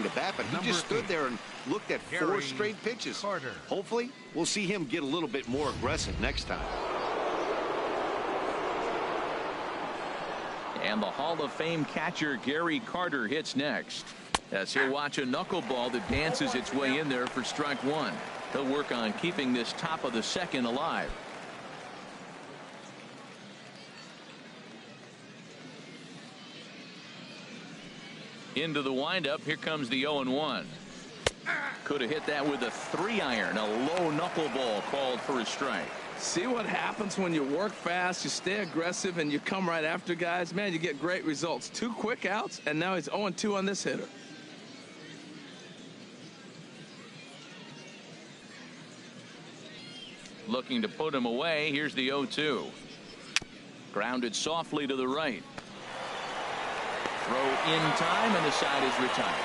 to bat, but he just stood there and looked at 4 straight pitches. Hopefully, we'll see him get a little bit more aggressive next time. And the Hall of Fame catcher Gary Carter hits next, as he'll watch a knuckleball that dances its way in there for strike 1. He'll work on keeping this top of the second alive. Into the windup. Here comes the 0-1. Could have hit that with a 3-iron. A low knuckleball called for a strike. See what happens when you work fast, you stay aggressive, and you come right after guys? Man, you get great results. 2 quick outs, and now he's 0-2 on this hitter. Looking to put him away. Here's the 0-2. Grounded softly to the right. Throw in time, and the side is retired.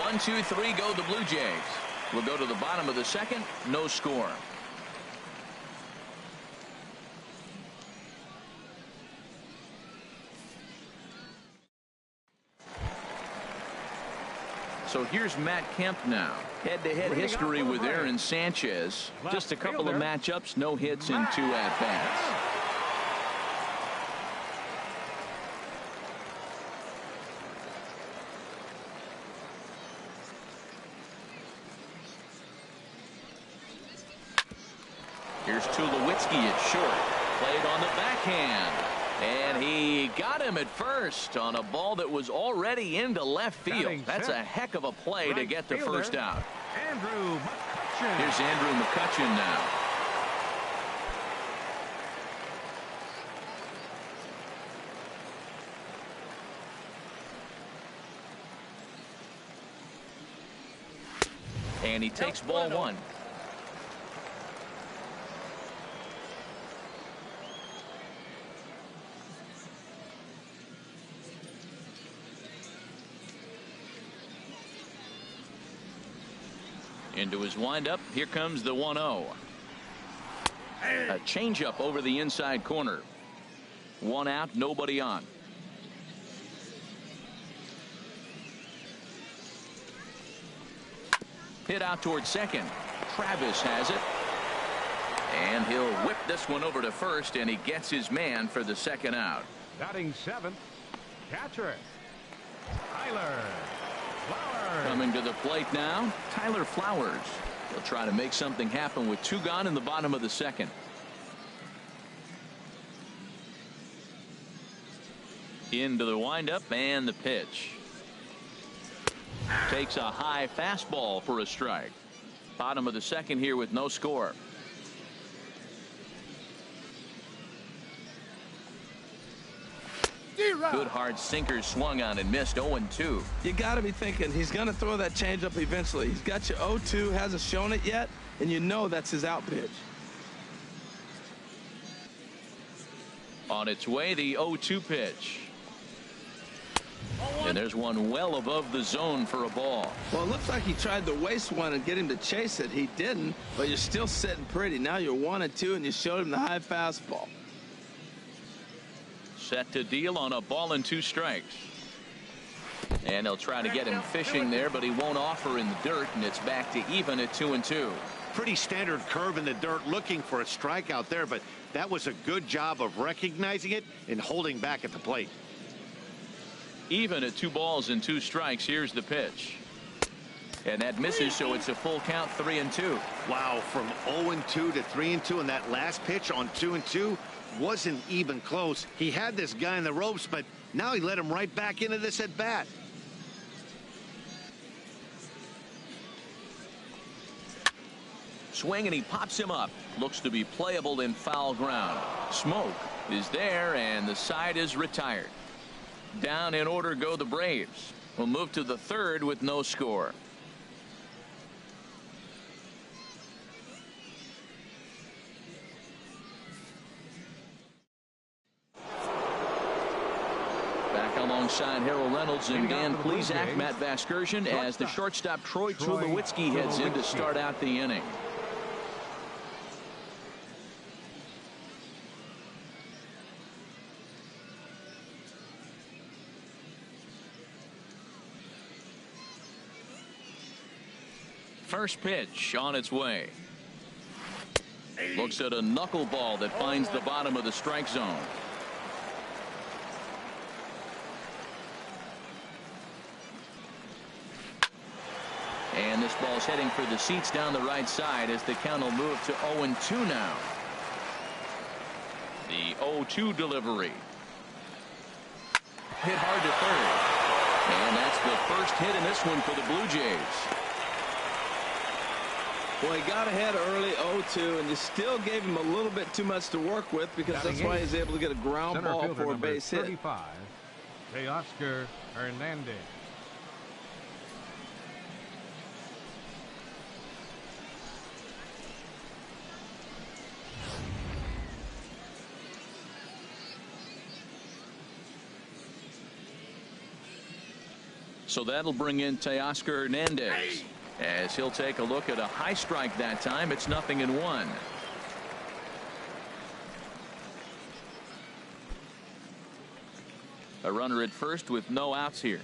1, 2, 3 go the Blue Jays. We'll go to the bottom of the second. No score. So here's Matt Kemp now. Head-to-head history with Aaron Sanchez. Just a couple of matchups, no hits in 2 at-bats. Here's Tulowitzki at short. Played on the backhand. And he got him at first on a ball that was already into left field. That's a heck of a play to get the first out. Here's Andrew McCutchen now. And he takes ball 1. Into his windup. Here comes the 1-0. A changeup over the inside corner. 1 out, nobody on. Hit out towards second. Travis has it. And he'll whip this one over to first, and he gets his man for the second out. Batting 7th, catcher Tyler Flowers. Coming to the plate now, Tyler Flowers. He'll try to make something happen with 2 gone in the bottom of the second. Into the windup and the pitch. Takes a high fastball for a strike. Bottom of the second here with no score. Good hard sinker swung on and missed. 0-2. You got to be thinking he's going to throw that changeup eventually. He's got you 0-2, hasn't shown it yet, and you know that's his out pitch. On its way, the 0-2 pitch. And there's one well above the zone for a ball. Well, it looks like he tried to waste one and get him to chase it. He didn't, but you're still sitting pretty. Now you're 1-2, and you showed him the high fastball. Set to deal on a ball and 2 strikes. And they'll try to get him fishing there, but he won't offer in the dirt, and it's back to even at 2-2. Pretty standard curve in the dirt, looking for a strikeout there, but that was a good job of recognizing it and holding back at the plate. Even at 2 balls and 2 strikes. Here's the pitch. And that misses, so it's a full count, 3-2. Wow, from 0-2 to 3-2, and that last pitch on 2-2 wasn't even close. He had this guy in the ropes, but now he let him right back into this at bat. Swing, and he pops him up. Looks to be playable in foul ground. Smoke is there, and the side is retired. Down in order go the Braves. We'll move to the 3rd with no score. Back alongside Harold Reynolds and Dan Plesac, Matt Vasgersian, as the shortstop Troy Tulowitzki heads in to start out the inning. First pitch on its way. Looks at a knuckleball that finds the bottom of the strike zone. And this ball's heading for the seats down the right side as the count will move to 0-2 now. The 0-2 delivery. Hit hard to third. And that's the first hit in this one for the Blue Jays. Well, he got ahead early 0-2, and you still gave him a little bit too much to work with because that's why he's able to get a ground ball for a base hit. 35, Teoscar Hernandez. So that'll bring in Teoscar Hernandez as he'll take a look at a high strike that time. It's 0-1. A runner at first with no outs here.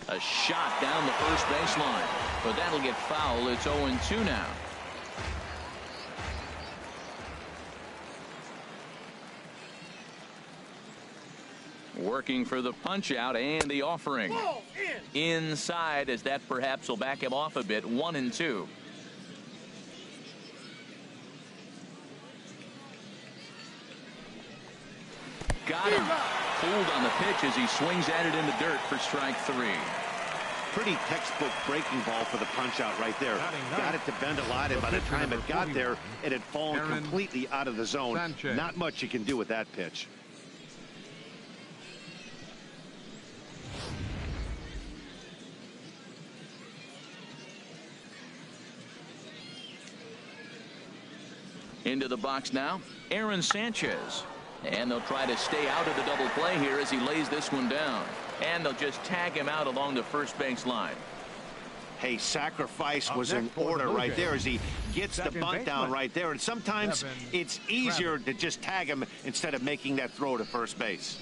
A shot down the first baseline, but that'll get foul. It's 0-2 now. Working for the punch out and the offering inside, as that perhaps will back him off a bit. 1-2. Got him. Pulled on the pitch as he swings at it in the dirt for strike 3. Pretty textbook breaking ball for the punch out right there. Got it to bend a lot, and by the time it got there, it had fallen completely out of the zone. Not much you can do with that pitch. Into the box now, Aaron Sanchez. And they'll try to stay out of the double play here as he lays this one down. And they'll just tag him out along the first base line. Hey, sacrifice was in order right there as he gets the bunt down right there. And sometimes it's easier to just tag him instead of making that throw to first base.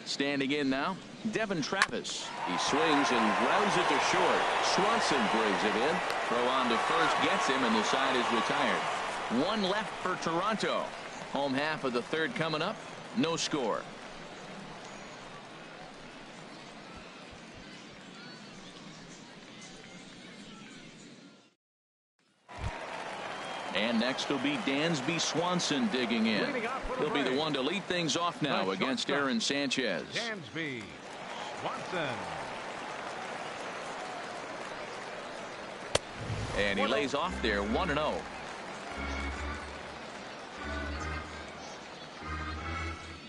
Standing in now, Devin Travis. He swings and grounds it to short. Swanson brings it in. Throw on to first gets him, and the side is retired. One left for Toronto. Home half of the third coming up. No score. And next will be Dansby Swanson digging in. He'll be the one to lead things off now against Aaron Sanchez. Dansby Swanson. And he lays off there 1-0.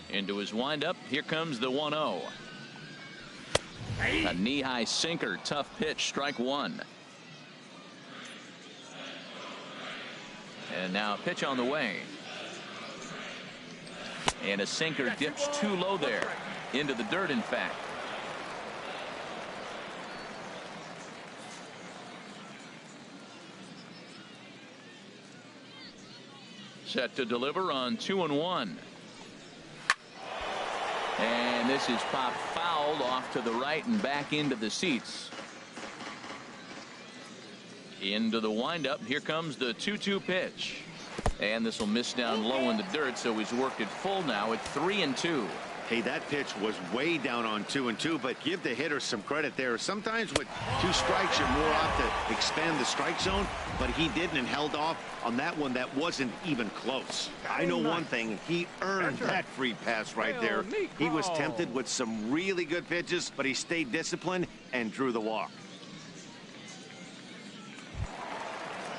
Into his windup. Here comes the 1-0. A knee-high sinker. Tough pitch. Strike 1. And now a pitch on the way. And a sinker dips too low there. Into the dirt, in fact. Set to deliver on 2-1. And this is popped fouled off to the right and back into the seats. Into the windup. Here comes the 2-2 pitch. And this will miss down low in the dirt, so he's worked it full now at 3-2. Hey, that pitch was way down on 2-2, but give the hitter some credit there. Sometimes with 2 strikes, you're more off to expand the strike zone, but he didn't and held off on that one that wasn't even close. I know one thing, he earned that free pass right there. He was tempted with some really good pitches, but he stayed disciplined and drew the walk.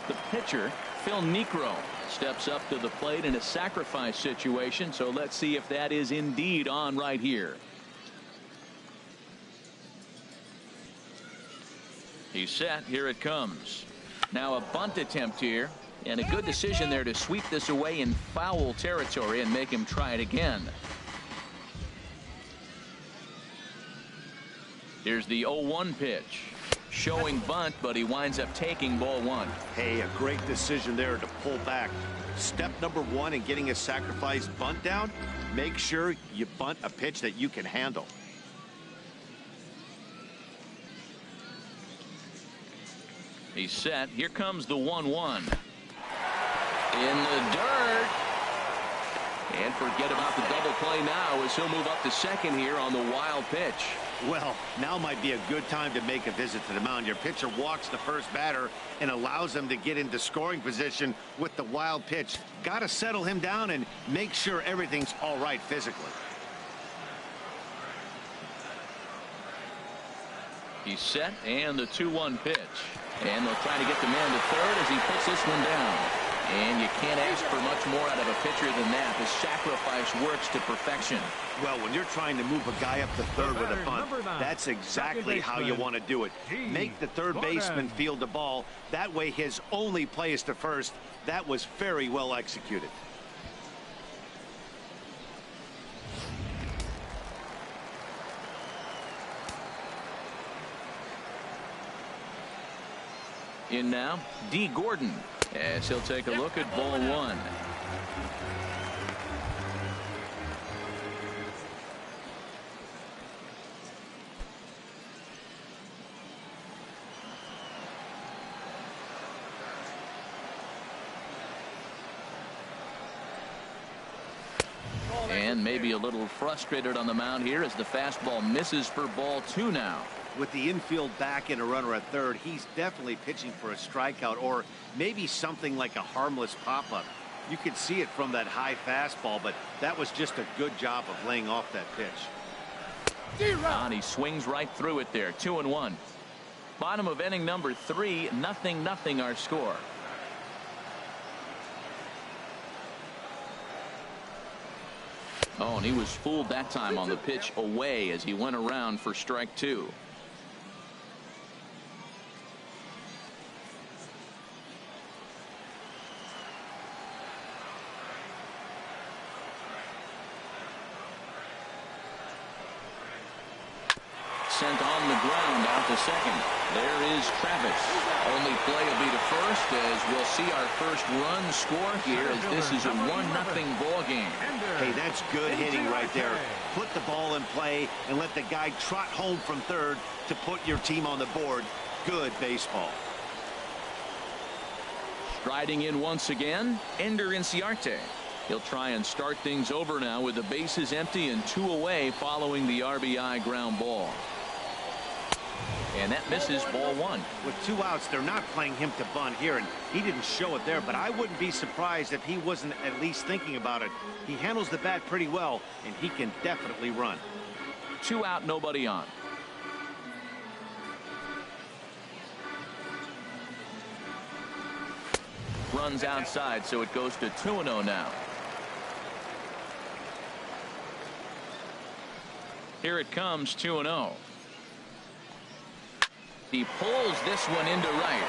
The pitcher, Phil Niekro, steps up to the plate in a sacrifice situation, so let's see if that is indeed on right here. He's set. Here it comes. Now a bunt attempt here, and a good decision there to sweep this away in foul territory and make him try it again. Here's the 0-1 pitch. Showing bunt, but he winds up taking ball one. Hey, a great decision there to pull back. Step number one in getting a sacrifice bunt down, make sure you bunt a pitch that you can handle. He's set. Here comes the 1-1. In the dirt. And forget about the double play now as he'll move up to second here on the wild pitch. Well, now might be a good time to make a visit to the mound. Your pitcher walks the first batter and allows him to get into scoring position with the wild pitch. Got to settle him down and make sure everything's all right physically. He's set, and the 2-1 pitch. And they'll try to get the man to third as he puts this one down. And you can't ask for much more out of a pitcher than that. The sacrifice works to perfection. Well, when you're trying to move a guy up to third with a bunt, that's exactly how you want to do it. Make the third baseman field the ball. That way his only play is to first. That was very well executed. In now, D. Gordon, as he'll take a look at ball one. And maybe a little frustrated on the mound here as the fastball misses for ball two now. With the infield back and a runner at third, he's definitely pitching for a strikeout or maybe something like a harmless pop-up. You could see it from that high fastball, but that was just a good job of laying off that pitch. And he swings right through it there. 2-1. Bottom of inning number 3, 0-0 our score. Oh, and he was fooled that time on the pitch away as he went around for strike 2. Sent on the ground out to second. There is Travis. Only play will be to first as we'll see our first run score here as this is a 1-0 ball game. Hey, that's good hitting right there. Put the ball in play and let the guy trot home from third to put your team on the board. Good baseball. Striding in once again, Ender Inciarte. He'll try and start things over now with the bases empty and 2 away following the RBI ground ball. And that misses ball 1. With 2 outs, they're not playing him to bunt here, and he didn't show it there, but I wouldn't be surprised if he wasn't at least thinking about it. He handles the bat pretty well, and he can definitely run. 2 out, nobody on. Runs outside, so it goes to 2-0 now. Here it comes, 2-0. He pulls this one into right.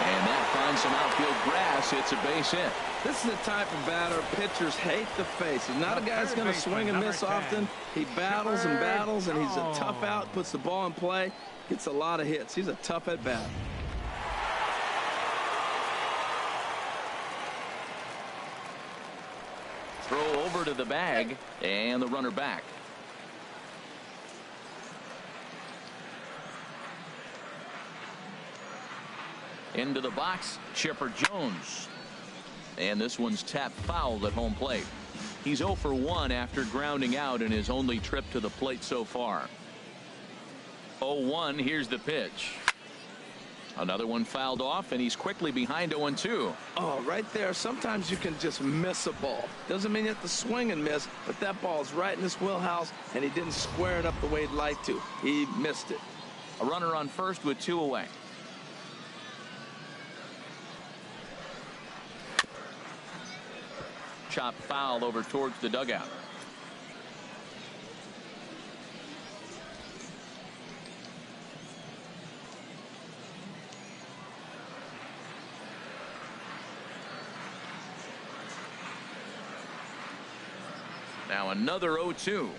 And that finds some outfield grass. It's a base hit. This is the type of batter pitchers hate to face. He's not a guy that's going to swing and miss often. He battles and battles, and he's a tough out, puts the ball in play, gets a lot of hits. He's a tough at bat. Throw over to the bag, and the runner back. Into the box, Chipper Jones. And this one's tapped foul at home plate. He's 0 for 1 after grounding out in his only trip to the plate so far. 0-1, here's the pitch. Another one fouled off, and he's quickly behind 0-2. Oh, right there. Sometimes you can just miss a ball. Doesn't mean you have to swing and miss, but that ball's right in his wheelhouse, and he didn't square it up the way he'd like to. He missed it. A runner on first with 2 away. Chop foul over towards the dugout. Now another 0-2.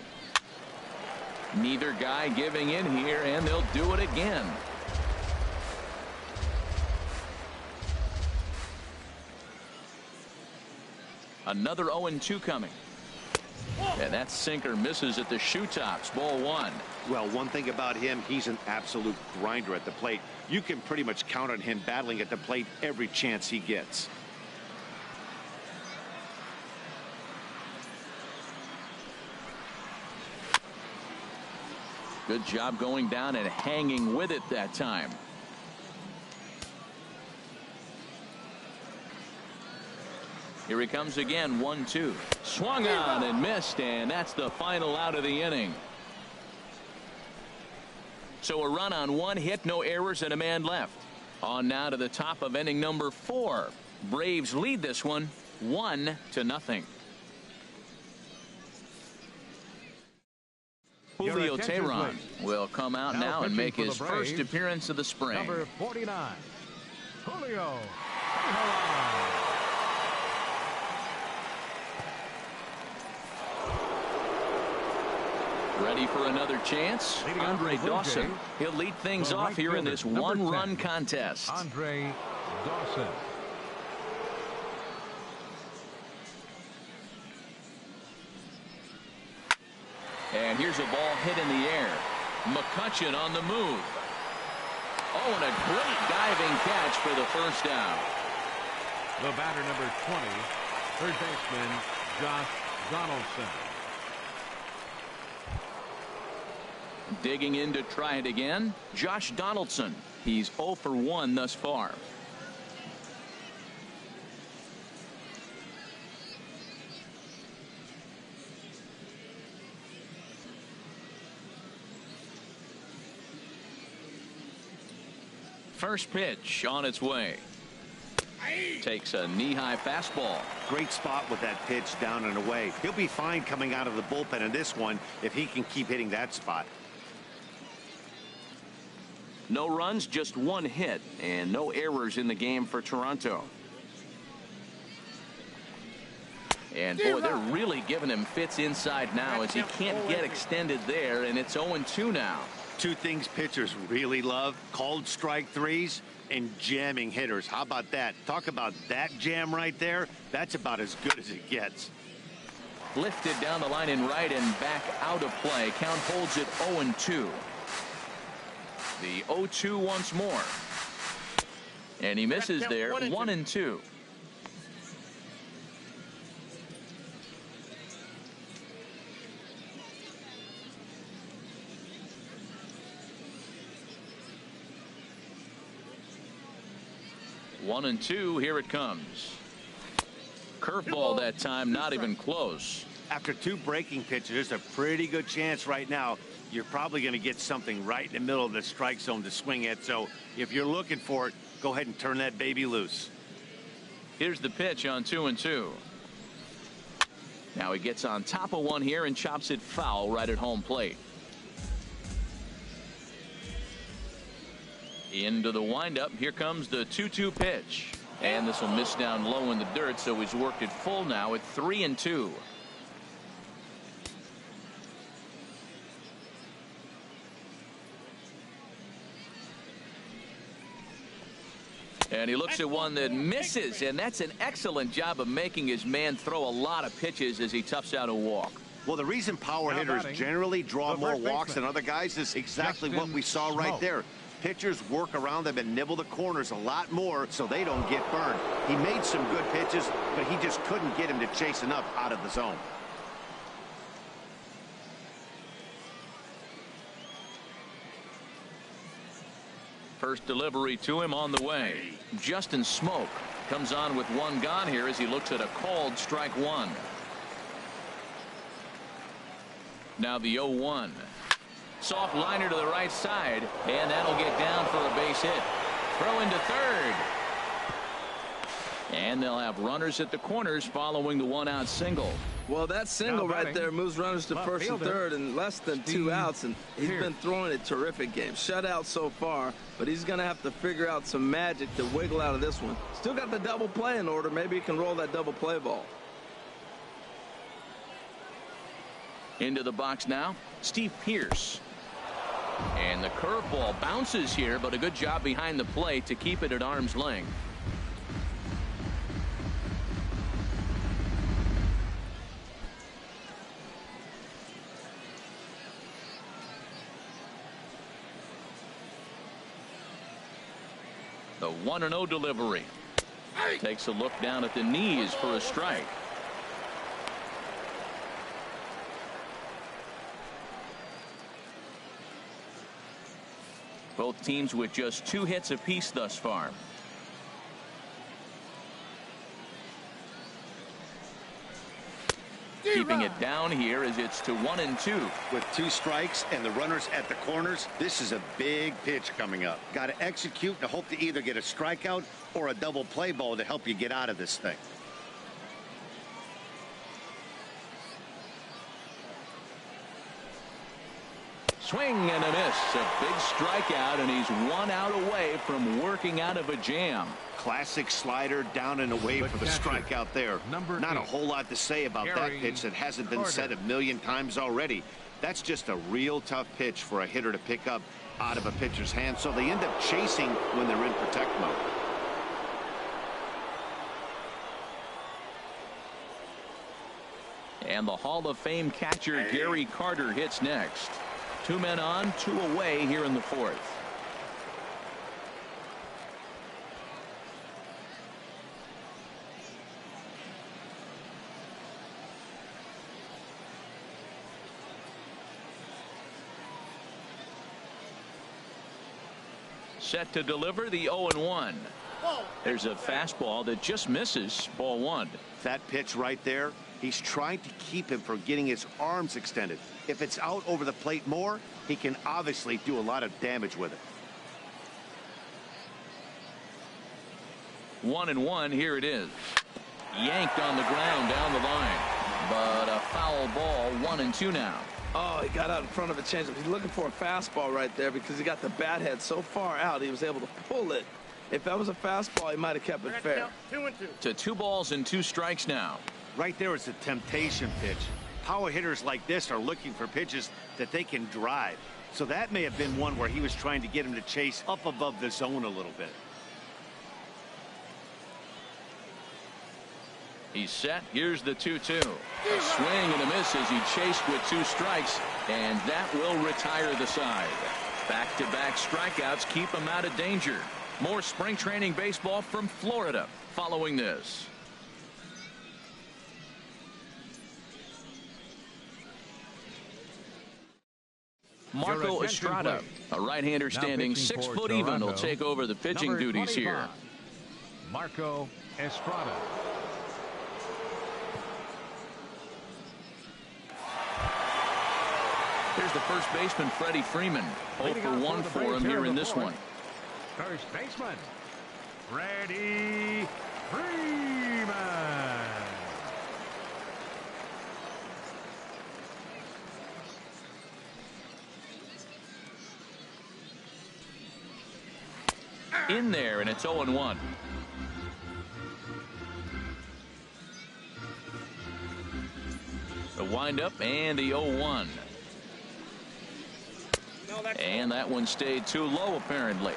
Neither guy giving in here, and they'll do it again. Another 0-2 coming. And that sinker misses at the shoe tops. Ball 1. Well, one thing about him, he's an absolute grinder at the plate. You can pretty much count on him battling at the plate every chance he gets. Good job going down and hanging with it that time. Here he comes again. 1-2. Swung on and missed, and that's the final out of the inning. So a run on 1 hit, no errors, and a man left. On now to the top of inning number 4. Braves lead this one 1-0. Julio Teheran will come out now and make his first appearance of the spring. Number 49, Julio Teheran. Ready for another chance? Andre Dawson. He'll lead things off here in this one-run contest. Andre Dawson. And here's a ball hit in the air. McCutchen on the move. Oh, and a great diving catch for the first down. The batter, number 20, third baseman Josh Donaldson. Digging in to try it again, Josh Donaldson. He's 0 for 1 thus far. First pitch on its way. Takes a knee-high fastball. Great spot with that pitch down and away. He'll be fine coming out of the bullpen in this one if he can keep hitting that spot. No runs, just 1 hit, and no errors in the game for Toronto. And boy, they're really giving him fits inside now as he can't get extended there, and it's 0-2 now. 2 things pitchers really love: called strike threes and jamming hitters. How about that? Talk about that jam right there. That's about as good as it gets. Lifted down the line in right and back out of play. Count holds it 0-2. The 0-2 once more. And he misses there. 1-2. One and two. Here it comes. Curveball that time, not even close. After 2 breaking pitches, there's a pretty good chance right now you're probably going to get something right in the middle of the strike zone to swing at. So if you're looking for it, go ahead and turn that baby loose. Here's the pitch on 2-2. Now he gets on top of one here and chops it foul right at home plate. Into the windup. Here comes the 2-2 pitch. And this will miss down low in the dirt, so he's worked it full now at 3-2. And he looks at one that misses, and that's an excellent job of making his man throw a lot of pitches as he toughs out a walk. Well, the reason power hitters generally draw more walks than other guys is exactly what we saw right there. Pitchers work around them and nibble the corners a lot more so they don't get burned. He made some good pitches, but he just couldn't get him to chase enough out of the zone. First delivery to him on the way. Justin Smoke comes on with 1 gone here as he looks at a called strike 1. Now the 0-1. Soft liner to the right side, and that'll get down for a base hit. Throw into third. And they'll have runners at the corners following the 1-out single. Well, that single right there moves runners to first and third in less than 2 outs, and he's been throwing a terrific game. Shutout so far, but he's going to have to figure out some magic to wiggle out of this one. Still got the double play in order. Maybe he can roll that double play ball. Into the box now, Steve Pearce. And the curveball bounces here, but a good job behind the plate to keep it at arm's length. The 1-0 delivery. Takes a look down at the knees for a strike. Both teams with just 2 hits apiece thus far. Keeping it down here as it's to 1-2. With 2 strikes and the runners at the corners, this is a big pitch coming up. Got to execute and hope to either get a strikeout or a double play ball to help you get out of this thing. Swing and a miss. A big strikeout, and he's 1 out away from working out of a jam. Classic slider down and away for the strikeout there. Not a whole lot to say about that pitch that hasn't been said a million times already. That's just a real tough pitch for a hitter to pick up out of a pitcher's hand, so they end up chasing when they're in protect mode. And the Hall of Fame catcher Gary Carter hits next. 2 men on, 2 away here in the 4th. Set to deliver the 0-1. There's a fastball that just misses. Ball 1. That pitch right there, he's trying to keep him from getting his arms extended. If it's out over the plate more, he can obviously do a lot of damage with it. 1-1. Here it is. Yanked on the ground down the line. But a foul ball. 1-2 now. Oh, he got out in front of a changeup. He's looking for a fastball right there because he got the bat head so far out he was able to pull it. If that was a fastball, he might have kept it fair. 2-2. To 2 balls and 2 strikes now. Right there is a temptation pitch. Power hitters like this are looking for pitches that they can drive. So that may have been one where he was trying to get him to chase up above the zone a little bit. He's set. Here's the 2-2. A swing and a miss as he chased with 2 strikes, and that will retire the side. Back-to-back strikeouts keep him out of danger. More spring training baseball from Florida following this. Marco Estrada, a right-hander standing 6 foot even, will take over the pitching duties here. Marco Estrada. Here's the first baseman, Freddie Freeman. 0 for 1 for him here in this one. First baseman, Freddie Freeman. In there, and it's 0-1. The windup and the 0-1. And that one stayed too low, apparently.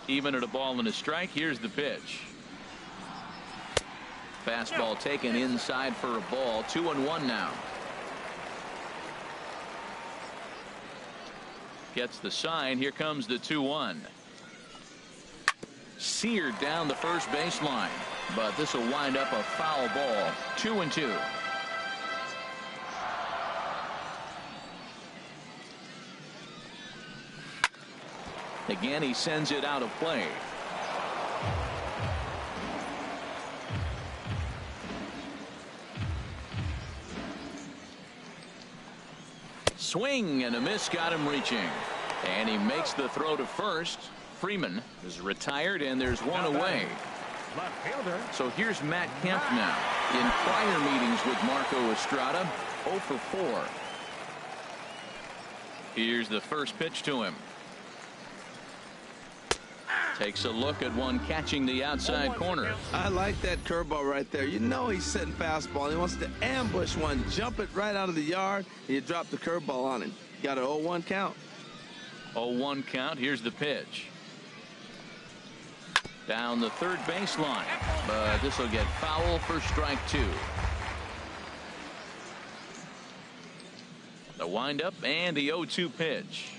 Even at a ball and a strike. Here's the pitch. Fastball taken inside for a ball. 2-1 now. Gets the sign. Here comes the 2-1. Seared down the first baseline, but this will wind up a foul ball. 2-2. Again, he sends it out of play. Swing and a miss got him reaching. And he makes the throw to first. Freeman is retired, and there's one away. So here's Matt Kemp now. In prior meetings with Marco Estrada, 0 for 4. Here's the first pitch to him. Takes a look at one catching the outside corner. I like that curveball right there. You know he's setting fastball. He wants to ambush one, jump it right out of the yard, and you drop the curveball on him. Got an 0-1 count. 0-1 count. Here's the pitch. Down the third baseline, but this will get foul for strike 2. The windup and the 0-2 pitch.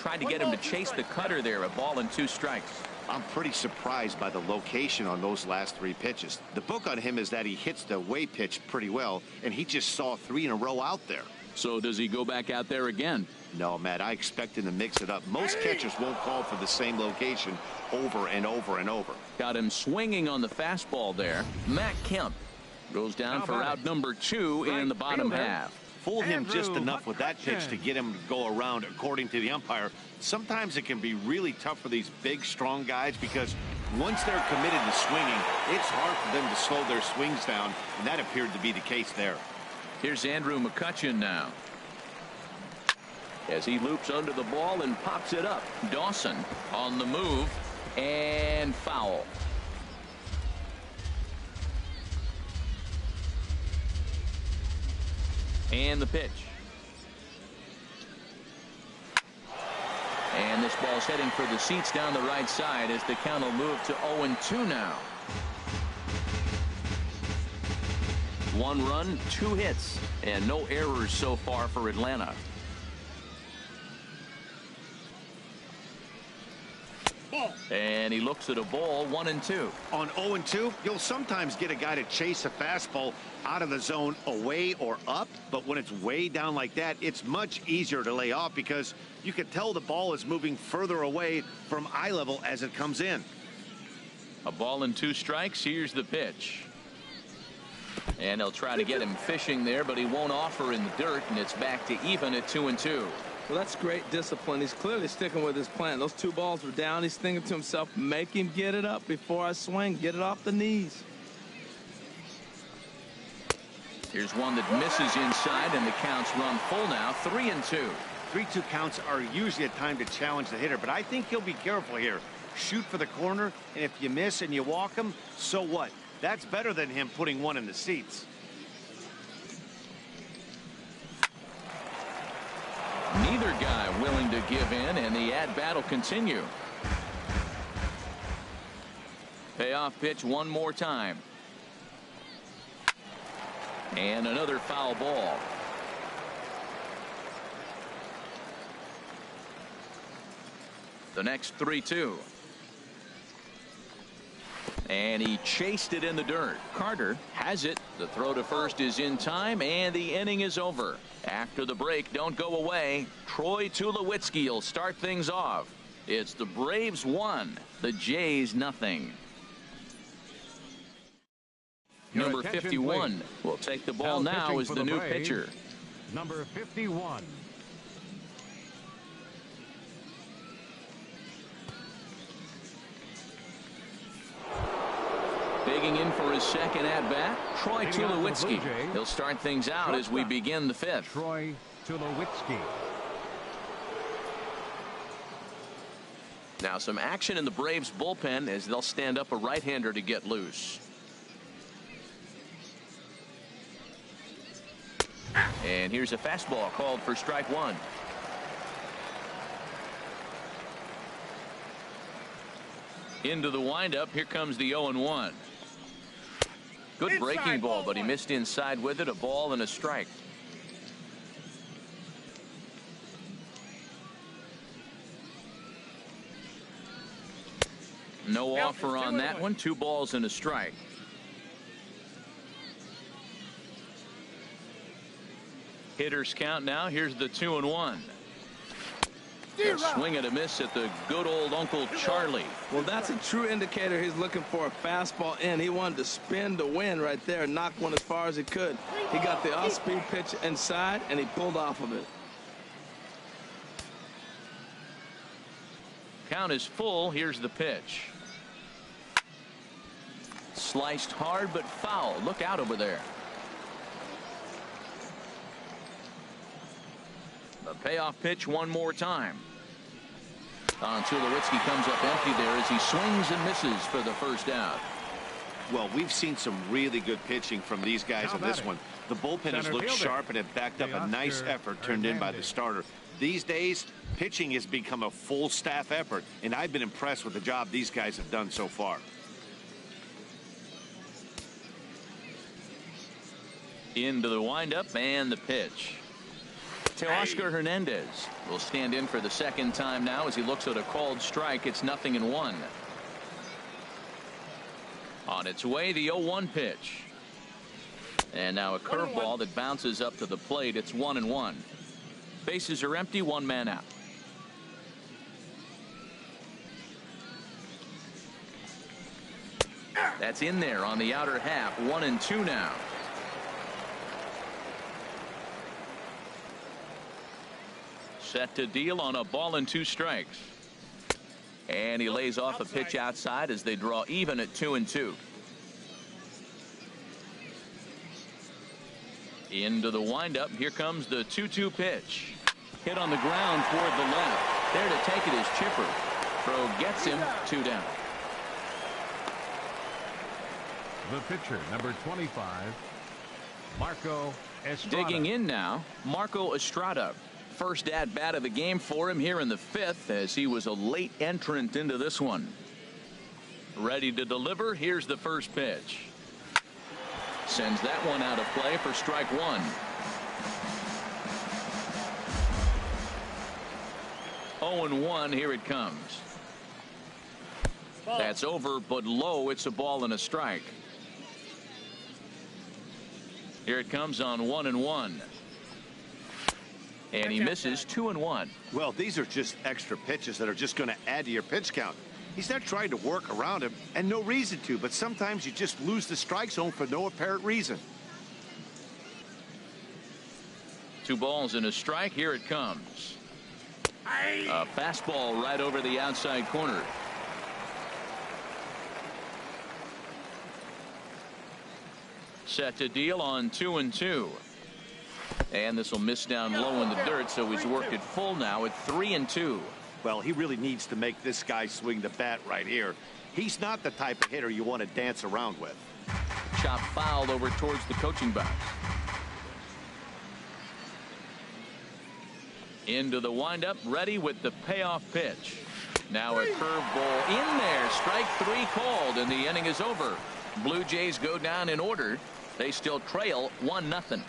tried to get him to chase the cutter there. A ball and 2 strikes. I'm pretty surprised by the location on those last 3 pitches. The book on him is that he hits the away pitch pretty well, and he just saw 3 in a row out there. So does he go back out there again? No, Matt, I expect him to mix it up. Most catchers won't call for the same location over and over and over. Got him swinging on the fastball there. Matt Kemp goes down for out number 2 in the bottom half. Fooled him just enough with that pitch to get him to go around, according to the umpire. Sometimes it can be really tough for these big, strong guys because once they're committed to swinging, it's hard for them to slow their swings down, and that appeared to be the case there. Here's Andrew McCutchen now, as he loops under the ball and pops it up. Dawson on the move, and foul. And the pitch. And this ball's heading for the seats down the right side as the count will move to 0-2 now. 1 run, 2 hits, and no errors so far for Atlanta. And he looks at a ball, 1-2. On 0-2, you'll sometimes get a guy to chase a fastball out of the zone away or up, but when it's way down like that, it's much easier to lay off because you can tell the ball is moving further away from eye level as it comes in. A ball and 2 strikes. Here's the pitch. And they'll try to get him fishing there, but he won't offer in the dirt, and it's back to even at 2-2. Well, that's great discipline. He's clearly sticking with his plan. Those 2 balls were down. He's thinking to himself, make him get it up before I swing. Get it off the knees. Here's one that misses inside, and the count's run full now, 3-2. 3-2 counts are usually a time to challenge the hitter, but I think he'll be careful here. Shoot for the corner, and if you miss and you walk him, so what? That's better than him putting 1 in the seats. Neither guy willing to give in, and the at-bat will continue. Payoff pitch one more time. And another foul ball. The next 3-2. And he chased it in the dirt. Carter has it. The throw to first is in time, and the inning is over. After the break, don't go away. Troy Tulowitzki will start things off. It's the Braves 1, the Jays nothing. Number 51 will take the ball now as the new pitcher. Number 51. Digging in for his second at-bat, Troy Tulowitzki. He'll start things out as we begin the 5th. Troy Tulowitzki. Now some action in the Braves bullpen as they'll stand up a right-hander to get loose. And here's a fastball called for strike 1. Into the windup. Here comes the 0-1. Good breaking ball, but he missed inside with it. A ball and a strike. No offer on that one. 2 balls and a strike. Hitters count now. Here's the 2-1. A swing and a miss at the good old Uncle Charlie. Well, that's a true indicator he's looking for a fastball in. He wanted to spin to win right there, knock one as far as he could. He got the off-speed pitch inside, and he pulled off of it. Count is full. Here's the pitch. Sliced hard but foul. Look out over there. The payoff pitch one more time. Tulowitzki comes up empty there as he swings and misses for the first out. Well, we've seen some really good pitching from these guys in this one. The bullpen has looked sharp and it backed up a nice effort turned in by the starter. These days, pitching has become a full staff effort, and I've been impressed with the job these guys have done so far. Into the windup and the pitch. Teoscar Hernandez will stand in for the second time now as he looks at a called strike. It's 0-1. On its way, the 0-1 pitch. And now a curveball that bounces up to the plate. It's 1-1. Bases are empty, one man out. That's in there on the outer half. 1-2 now. Set to deal on a ball and 2 strikes. And he lays off a pitch outside as they draw even at 2-2. Into the windup. Here comes the 2-2 pitch. Hit on the ground toward the left. There to take it is Chipper. Throw gets him. 2 down. The pitcher, number 25, Marco Estrada. Digging in now, Marco Estrada. First at bat of the game for him here in the 5th, as he was a late entrant into this one. Ready to deliver. Here's the first pitch. Sends that one out of play for strike 1. 0-1. Here it comes. That's over but low. It's a ball and a strike. Here it comes on 1-1. And he misses 2-1. Well, these are just extra pitches that are just going to add to your pitch count. He's not trying to work around him, and no reason to, but sometimes you just lose the strike zone for no apparent reason. 2 balls and a strike. Here it comes. A fastball right over the outside corner. Set to deal on 2-2. And this will miss down low in the dirt, so he's worked it full now at 3-2. Well, he really needs to make this guy swing the bat right here. He's not the type of hitter you want to dance around with. Chop fouled over towards the coaching box. Into the windup, ready with the payoff pitch. Now a curveball in there. Strike 3 called, and the inning is over. Blue Jays go down in order. They still trail 1-0.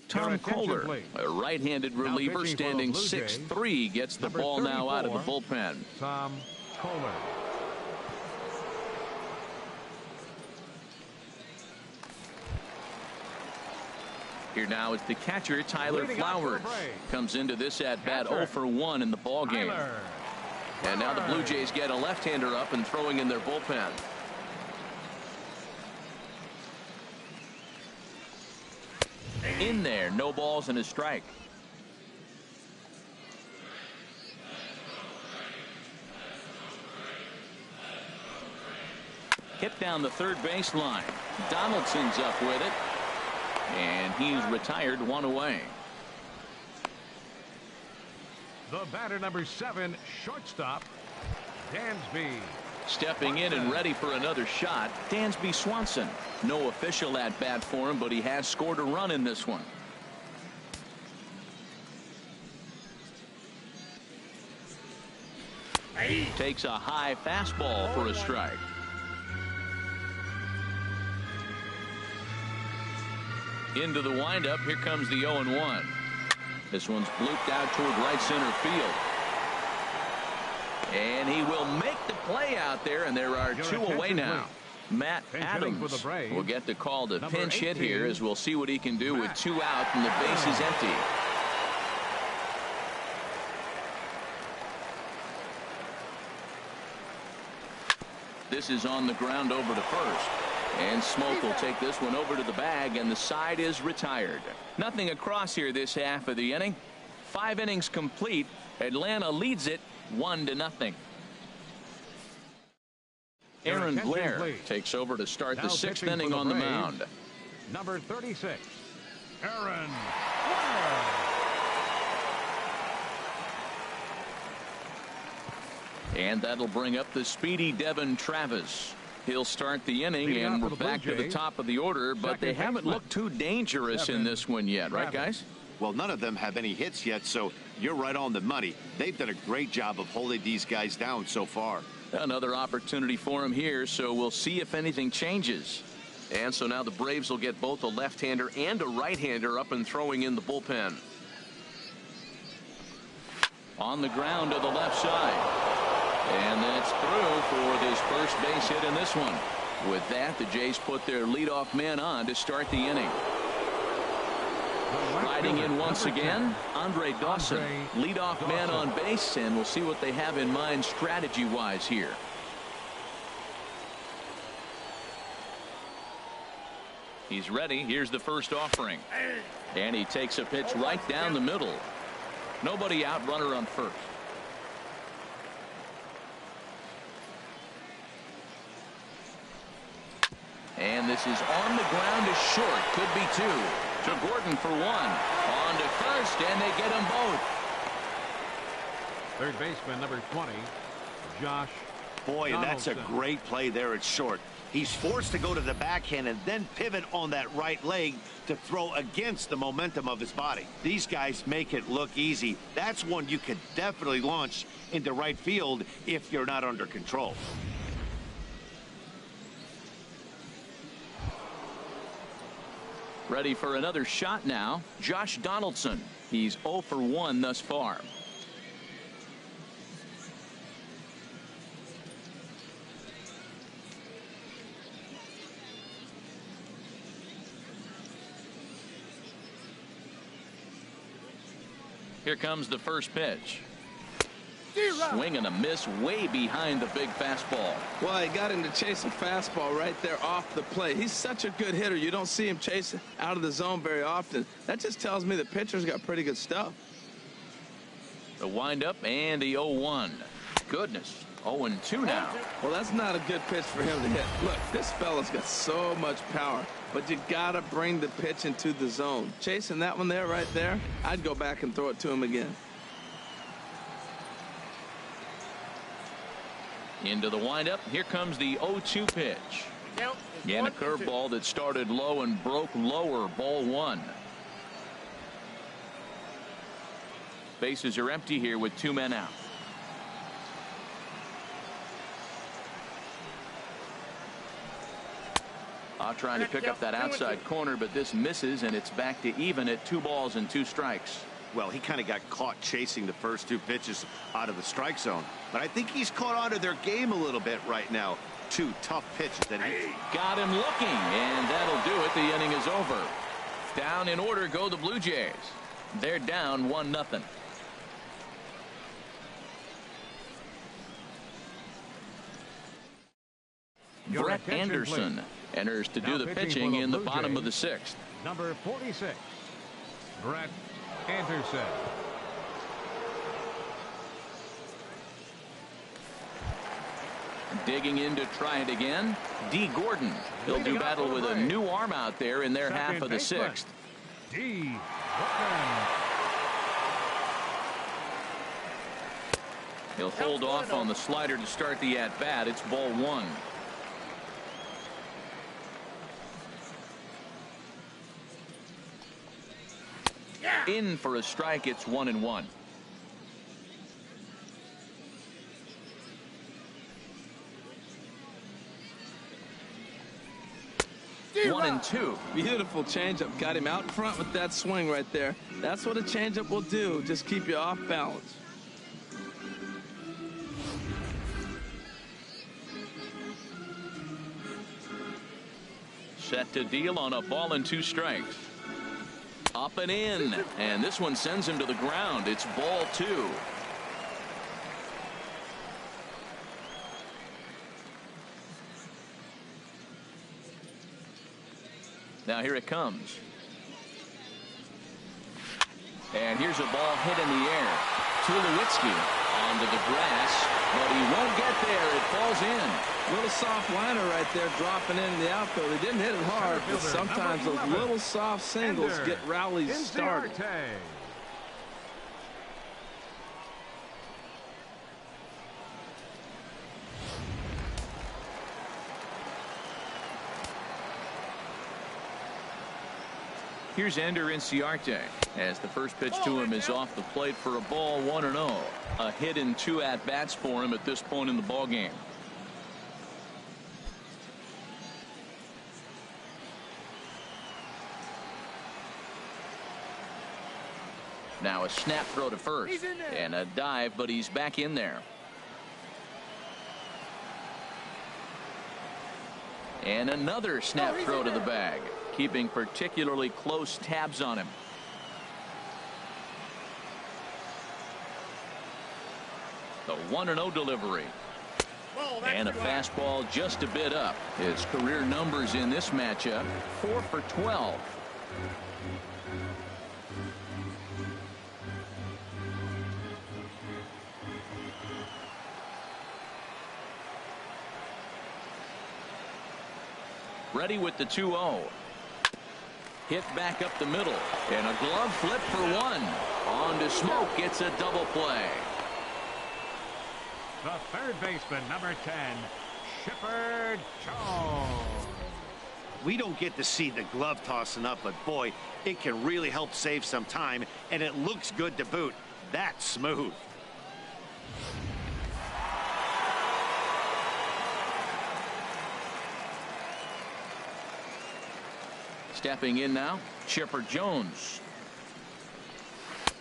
Tom Kohler, a right-handed reliever standing 6'3", gets the ball now out of the bullpen. Tom Kohler. Here now is the catcher, Tyler Flowers. Comes into this at-bat 0 for 1 in the ballgame. And now the Blue Jays get a left-hander up and throwing in their bullpen. In there, no balls and a strike. Hit down the third baseline. Donaldson's up with it. And he's retired, 1 away. The batter, number 7, shortstop, Dansby. Stepping in and ready for another shot, Dansby Swanson. No official at bat for him, but he has scored a run in this one. Takes a high fastball for a strike. Into the windup. Here comes the 0-1. This one's blooped out toward right center field. And he will make the play out there, and there are 2 away now. Matt Adams will get the call to pinch hit here, as we'll see what he can do with 2 out and the base is empty. This is on the ground over to first. And Smoke will take this one over to the bag, and the side is retired. Nothing across here this half of the inning. 5 innings complete. Atlanta leads it 1-0. Aaron Blair takes over to start the 6th inning on the mound. Number 36, Aaron Blair. And that'll bring up the speedy Devin Travis. He'll start the inning, and we're back to the top of the order, but they haven't looked too dangerous in this one yet, right, guys? Well, none of them have any hits yet, so you're right on the money. They've done a great job of holding these guys down so far. Another opportunity for him here, so we'll see if anything changes. And so now the Braves will get both a left-hander and a right-hander up and throwing in the bullpen. On the ground to the left side. And that's through for this first base hit in this one. With that, the Jays put their leadoff man on to start the inning. Riding in once again, Andre Dawson, leadoff man on base, and we'll see what they have in mind strategy-wise here. He's ready. Here's the first offering. And he takes a pitch right down the middle. Nobody out, runner on first. And this is on the ground to short. Could be two. To Gordon for one. On to first, and they get them both. Third baseman, number 20, Josh. Boy, and that's a Donaldson. great play there at short. He's forced to go to the backhand and then pivot on that right leg to throw against the momentum of his body. These guys make it look easy. That's one you could definitely launch into right field if you're not under control. Ready for another shot now. Josh Donaldson. He's 0 for 1 thus far. Here comes the first pitch. Swing and a miss way behind the big fastball. Well, he got him to chase a fastball right there off the plate. He's such a good hitter. You don't see him chasing out of the zone very often. That just tells me the pitcher's got pretty good stuff. The windup and the 0-1. Goodness. 0-2 now. Well, that's not a good pitch for him to hit. Look, this fella's got so much power, but you got to bring the pitch into the zone. Chasing that one there right there, I'd go back and throw it to him again. Into the windup. Here comes the 0-2 pitch. And a curveball that started low and broke lower. Ball one. Bases are empty here with 2 men out. Trying to pick up that outside corner, but this misses, and it's back to even at 2 balls and 2 strikes. Well, he kind of got caught chasing the first 2 pitches out of the strike zone. But I think he's caught on to their game a little bit right now. 2 tough pitches that he got him looking, and that'll do it. The inning is over. Down in order go the Blue Jays. They're down 1-0. Brett Anderson enters to do the pitching in the bottom of the 6th. Number 46, Brett Anderson. Digging in to try it again. D. Gordon. He'll do battle with a new arm out there in their half of the 6th. D. Gordon. He'll hold off on the slider to start the at-bat. It's ball 1. In for a strike. It's 1-1. 1-2. Beautiful changeup. Got him out in front with that swing right there. That's what a changeup will do. Just keep you off balance. Set to deal on a ball and 2 strikes. Up and in, and this one sends him to the ground. It's ball 2. Now here it comes. And here's a ball hit in the air. Tulowitzki onto the grass, but he won't get there. It falls in. Little soft liner right there dropping in the outfield. He didn't hit it hard, but sometimes those little soft singles get rallies started. Here's Ender Inciarte as the first pitch to him is off the plate for a ball, 1-0. A hit and 2 at-bats for him at this point in the ball game. Now a snap throw to first and a dive, but he's back in there. And another snap throw to the bag, keeping particularly close tabs on him. The 1-0 delivery. And a fastball just a bit up. His career numbers in this matchup, 4 for 12. Ready with the 2-0. Hit back up the middle. And a glove flip for 1. On to Smoke. Gets a double play. The third baseman, number 10, Chipper Jones. We don't get to see the glove tossing up, but boy, it can really help save some time, and it looks good to boot. That's smooth. Stepping in now, Chipper Jones.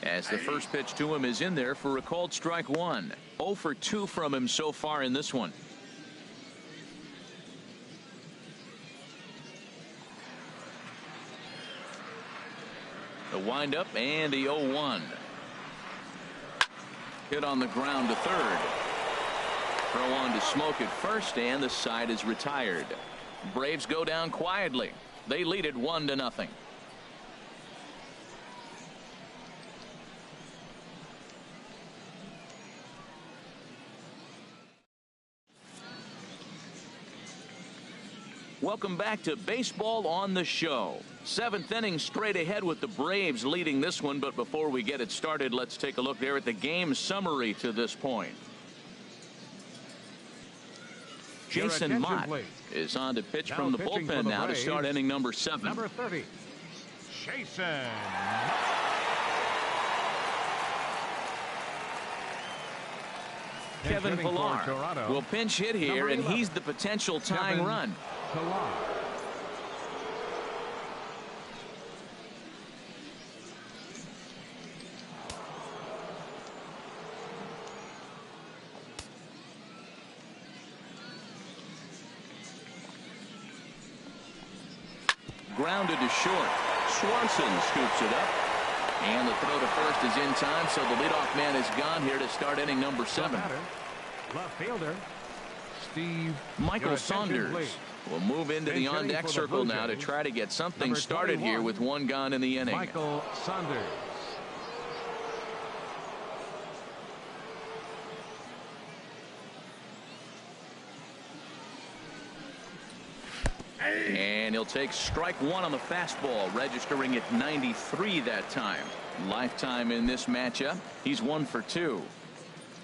As the first pitch to him is in there for a called strike 1. 0 for 2 from him so far in this one. The windup and the 0-1. Hit on the ground to third. Throw on to Smoke at first, and the side is retired. Braves go down quietly. They lead it 1-0. Welcome back to Baseball on the Show. 7th inning straight ahead with the Braves leading this one. But before we get it started, let's take a look there at the game summary to this point. Jason Mott is on to pitch from the bullpen now to start inning number 7. Number 30, Jason. Kevin Pillar will pinch hit here, and he's the potential tying run. Grounded to short. Swanson scoops it up. And the throw to first is in time, so the leadoff man is gone here to start inning number 7. Left fielder, Steve. Michael Saunders will move into the on-deck circle now to try to get something started here with 1 gone in the inning. Michael Saunders. And he'll take strike 1 on the fastball, registering at 93 that time. Lifetime in this matchup. He's 1 for 2.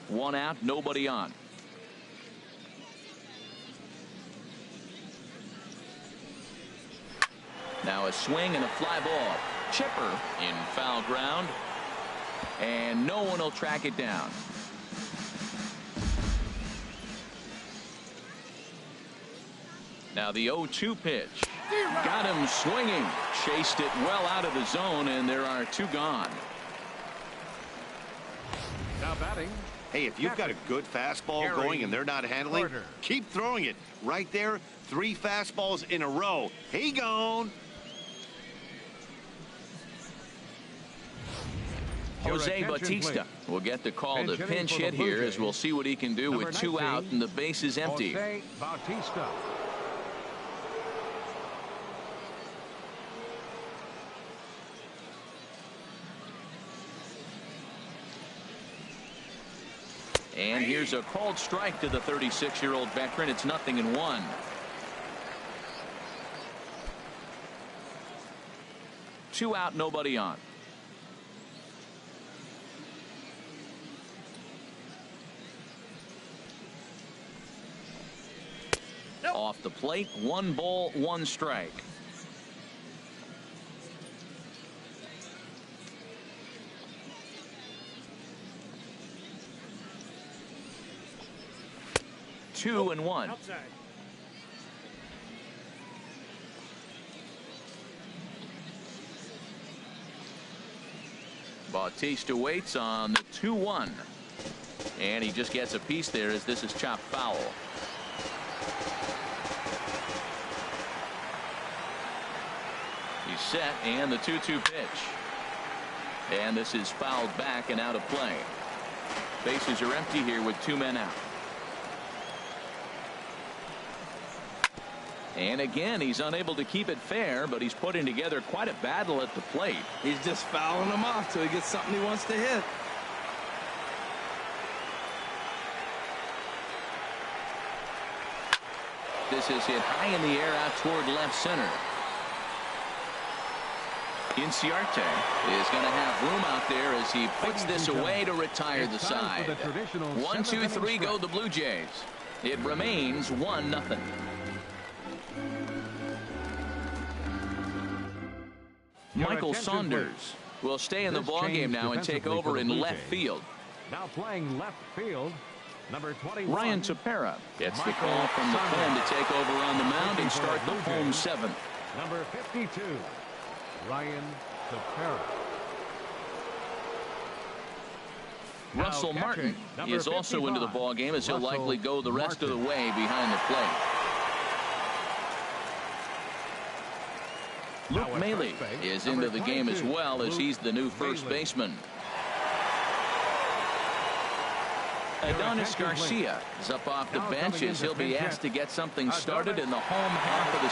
1 out, nobody on. Now a swing and a fly ball. Chipper in foul ground. And no one will track it down. Now the 0-2 pitch. Got him swinging. Chased it well out of the zone, and there are 2 gone. Now batting. Hey, if you've got a good fastball going and they're not handling, keep throwing it. Right there, 3 fastballs in a row. He gone. Jose Bautista will get the call to pinch hit here, as we'll see what he can do with 2 out and the base is empty. Jose Bautista. And here's a called strike to the 36-year-old veteran. It's 0-1. Two out, nobody on. Off the plate, 1 ball, 1 strike. 2-1. Outside. Bautista waits on the 2-1. And he just gets a piece there as this is chopped foul. He's set, and the 2-2 pitch. And this is fouled back and out of play. Bases are empty here with 2 men out. And again, he's unable to keep it fair, but he's putting together quite a battle at the plate. He's just fouling them off till he gets something he wants to hit. This is hit high in the air out toward left center. Inciarte is going to have room out there as he puts this away to retire the side. 1-2-3 go the Blue Jays. It remains 1-0. Michael Saunders will stay in the ballgame now and take over in left field. Now playing left field, number 21. Ryan Tepera gets the call from the pen to take over on the mound and start the home 7th. Number 52, Ryan Tepera. Russell Martin is also into the ballgame as he'll likely go the rest of the way behind the plate. Luke Maile is into the game as well as he's the new first baseman. Adonis Garcia is up off the bench as he'll be asked to get something started in the home half of the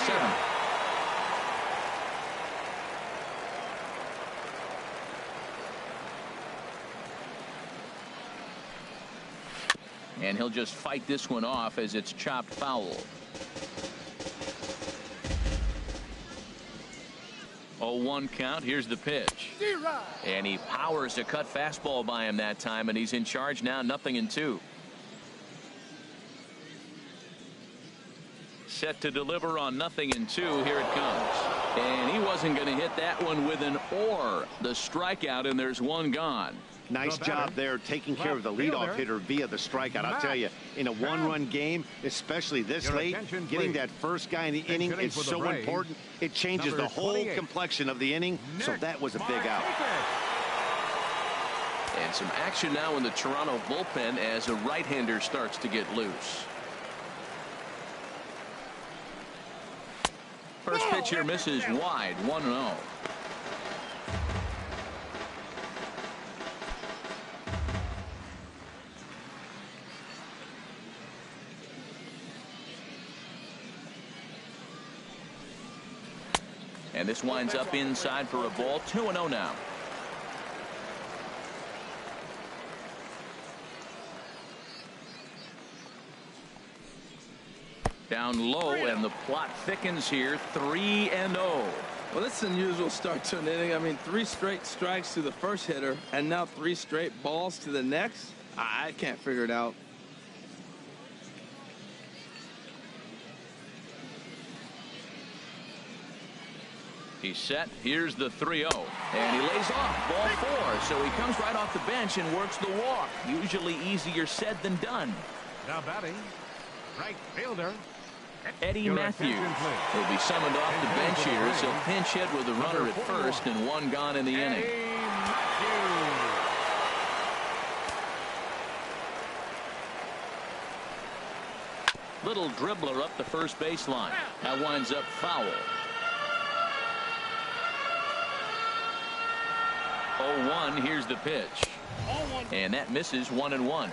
7th. And he'll just fight this one off as it's chopped foul. 0-1 count. Here's the pitch. And he powers a cut fastball by him that time, and he's in charge now, 0-2. Set to deliver on 0-2. Here it comes. And he wasn't going to hit that one with an or. The strikeout, and there's one gone. Nice job there taking care of the leadoff hitter via the strikeout. I'll tell you, in a one-run game, especially this late, getting that first guy in the inning is so important. It changes the whole complexion of the inning, so that was a big out. And some action now in the Toronto bullpen as a right-hander starts to get loose. First pitch here misses wide, 1-0. And this winds up inside for a ball. 2-0 now. Down low, and the plot thickens here. 3-0. Well, this is an unusual start to an inning. I mean, 3 straight strikes to the first hitter, and now 3 straight balls to the next. I can't figure it out. He's set. Here's the 3-0. And he lays off. Ball 4. So he comes right off the bench and works the walk. Usually easier said than done. Now batting, right fielder, Eddie Matthews will be summoned off the bench here as he'll pinch hit with a runner at first and 1 gone in the inning. Little dribbler up the first baseline. That winds up foul. 0-1. Here's the pitch. And that misses 1-1.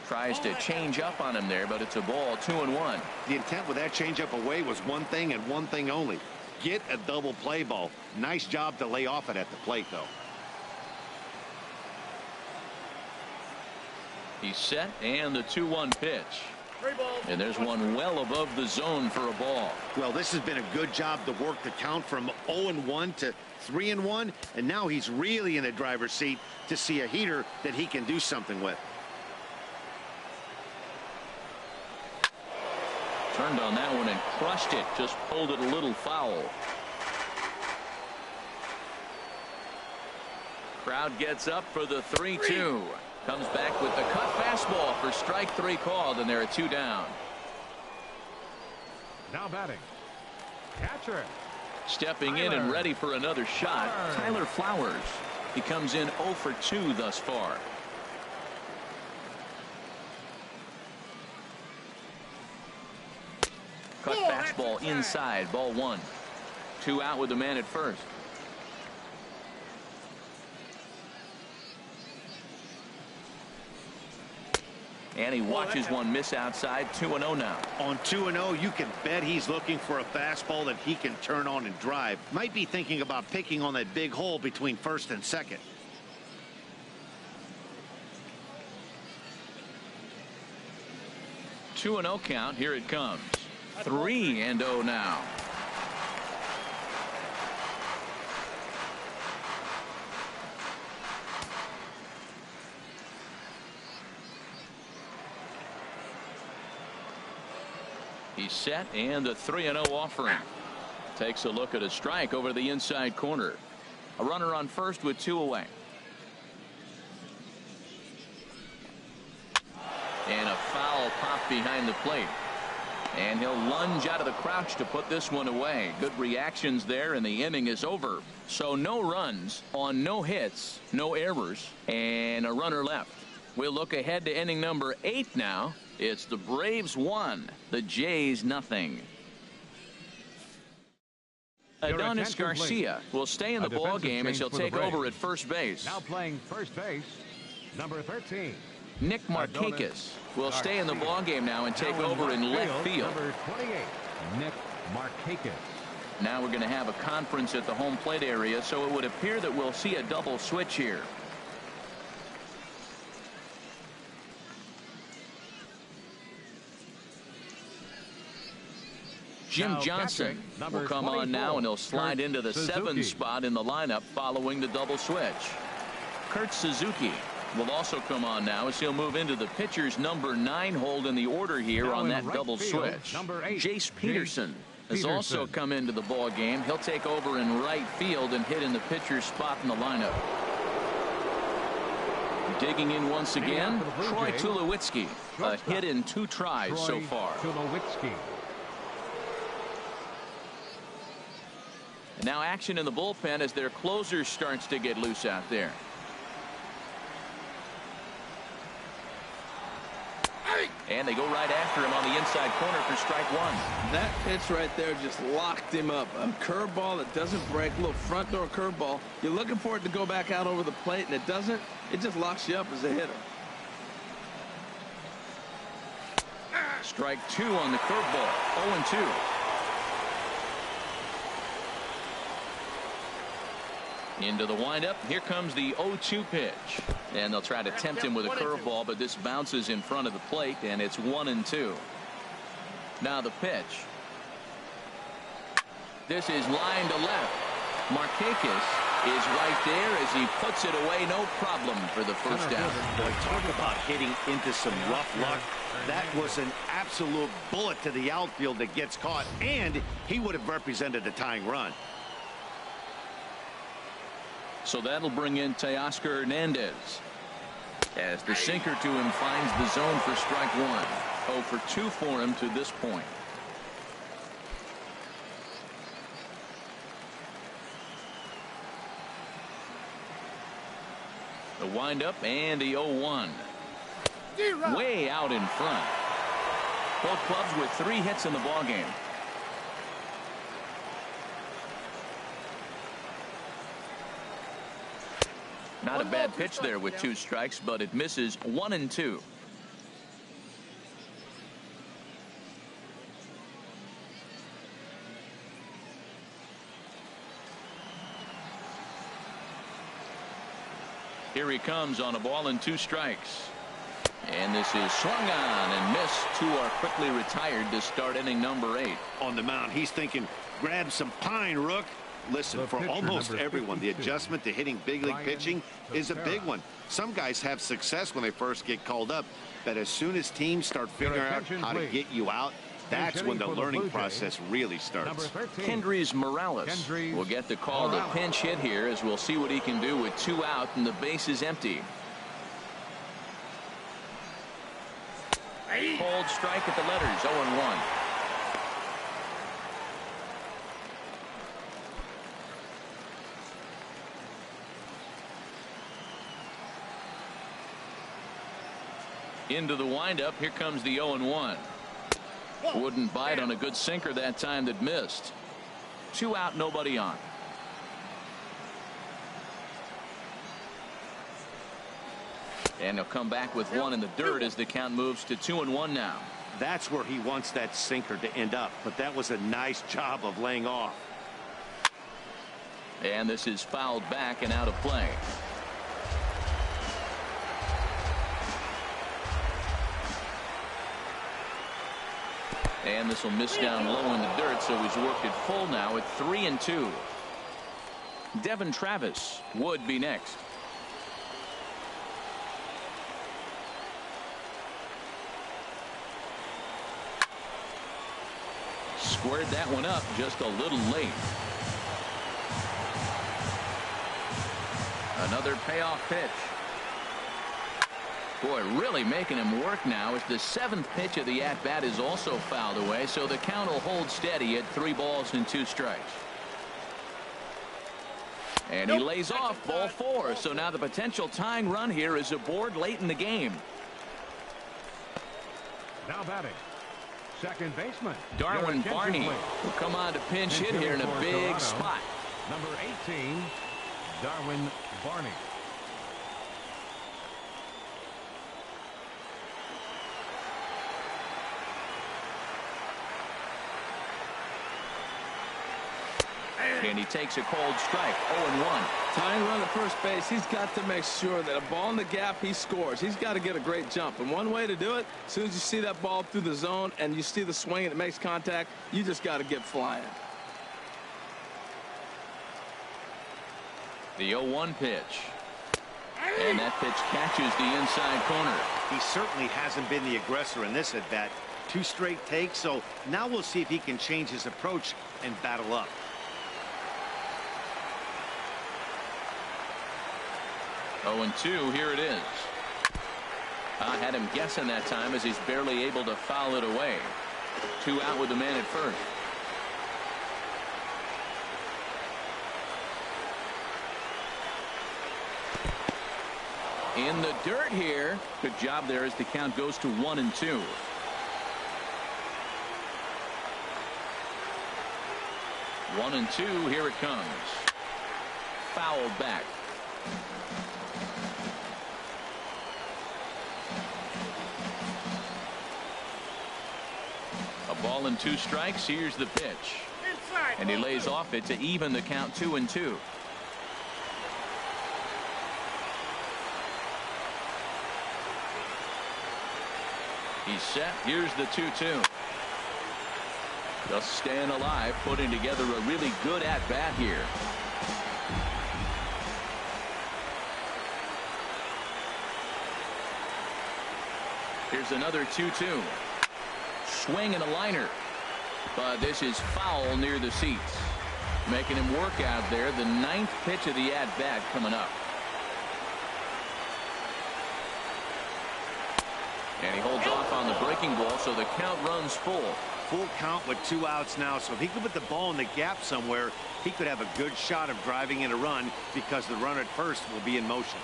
Tries to change up on him there, but it's a ball. 2-1. The intent with that changeup away was one thing and one thing only. Get a double play ball. Nice job to lay off it at the plate, though. He's set, and the 2-1 pitch. And there's one well above the zone for a ball. Well, this has been a good job to work the count from 0-1 to 3-1, and now he's really in the driver's seat to see a heater that he can do something with. Turned on that one and crushed it. Just pulled it a little foul. Crowd gets up for the 3-2. Comes back with the cut fastball for strike 3 called, and there are 2 down. Now batting, catcher. Stepping in and ready for another shot, Tyler Flowers. He comes in 0 for 2 thus far. Cut fastball inside, ball 1. 2 out with the man at first. And he watches one miss outside. 2-0 now. On 2-0, you can bet he's looking for a fastball that he can turn on and drive. Might be thinking about picking on that big hole between first and second. 2-0 count. Here it comes. 3-0 now. He's set, and the 3-0 offering. Takes a look at a strike over the inside corner. A runner on first with 2 away. And a foul pop behind the plate. And he'll lunge out of the crouch to put this one away. Good reactions there, and the inning is over. So no runs on no hits, no errors, and a runner left. We'll look ahead to inning number 8 now. It's the Braves 1, the Jays nothing. Adonis Garcia will stay in the ball game as he'll take over at first base. Now playing first base, number 13. Nick Markakis will stay in the ball game now and take over in left field. Number 28, Nick Markakis. Now we're going to have a conference at the home plate area, so it would appear that we'll see a double switch here. Jim Johnson will come on now, and he'll slide into the 7th spot in the lineup following the double switch. Kurt Suzuki will also come on now as he'll move into the pitcher's number 9 hold in the order here on that double switch. Jace Peterson has also come into the ball game. He'll take over in right field and hit in the pitcher's spot in the lineup. Digging in once again, Troy Tulowitzki. A hit in 2 tries so far. And now action in the bullpen as their closer starts to get loose out there. And they go right after him on the inside corner for strike 1. That pitch right there just locked him up. A curveball that doesn't break, a little front door curveball. You're looking for it to go back out over the plate, and it doesn't. It just locks you up as a hitter. Strike 2 on the curveball. 0-2. Into the windup. Here comes the 0-2 pitch. And they'll try to tempt him with a curveball, but this bounces in front of the plate, and it's 1-2. Now the pitch. This is line to left. Markakis is right there as he puts it away, no problem for the first down. Boy, talk about hitting into some rough luck. That was an absolute bullet to the outfield that gets caught, and he would have represented a tying run. So that'll bring in Teoscar Hernandez as the sinker to him finds the zone for strike 1. 0 for 2 for him to this point. The windup and the 0-1. Way out in front. Both clubs with 3 hits in the ballgame. Not a bad pitch there with 2 strikes, but it misses. 1-2. Here he comes on a ball and 2 strikes. And this is swung on and missed. 2 are quickly retired to start inning number 8. On the mound, he's thinking, grab some pine, Rook. Listen, for almost everyone, the adjustment to hitting big league pitching is a big one. Some guys have success when they first get called up, but as soon as teams start figuring out how to get you out, That's when the learning process really starts. Kendrys Morales will get the call to pinch hit here, as we'll see what he can do with 2 out and the base is empty. Cold strike at the letters, 0-1. Into the windup, here comes the 0-1. Wouldn't bite on a good sinker that time that missed. 2 out, nobody on. And he'll come back with 1 in the dirt as the count moves to 2-1 now. That's where he wants that sinker to end up, but that was a nice job of laying off. And this is fouled back and out of play. And this will miss down low in the dirt, so he's worked it full now at 3-2. Devin Travis would be next. Squared that one up just a little late. Another payoff pitch. Boy, really making him work now, as the 7th pitch of the at-bat is also fouled away, so the count will hold steady at 3 balls and 2 strikes. And he lays off ball 4, so now the potential tying run here is aboard late in the game. Now batting, second baseman Darwin Barney will come on to pinch hit here in a big spot. Number 18, Darwin Barney. And he takes a cold strike, 0-1. Tying run at first base, he's got to make sure that a ball in the gap, he scores. He's got to get a great jump. And one way to do it, as soon as you see that ball through the zone and you see the swing and it makes contact, you just got to get flying. The 0-1 pitch. And that pitch catches the inside corner. He certainly hasn't been the aggressor in this at bat. 2 straight takes, so now we'll see if he can change his approach and battle up. 0-2, here it is. I had him guessing that time, as he's barely able to foul it away. 2 out with the man at first. In the dirt here. Good job there as the count goes to 1-2. One and 2, here it comes. Fouled back. A ball and 2 strikes. Here's the pitch. And he lays off it to even the count 2-2. He's set. Here's the 2-2. Just staying alive, putting together a really good at-bat here. Here's another 2-2. Swing and a liner. But this is foul near the seats. Making him work out there. The 9th pitch of the at-bat coming up. And he holds off on the breaking ball, so the count runs full. Full count with 2 outs now, so if he could put the ball in the gap somewhere, he could have a good shot of driving in a run, because the runner at first will be in motion.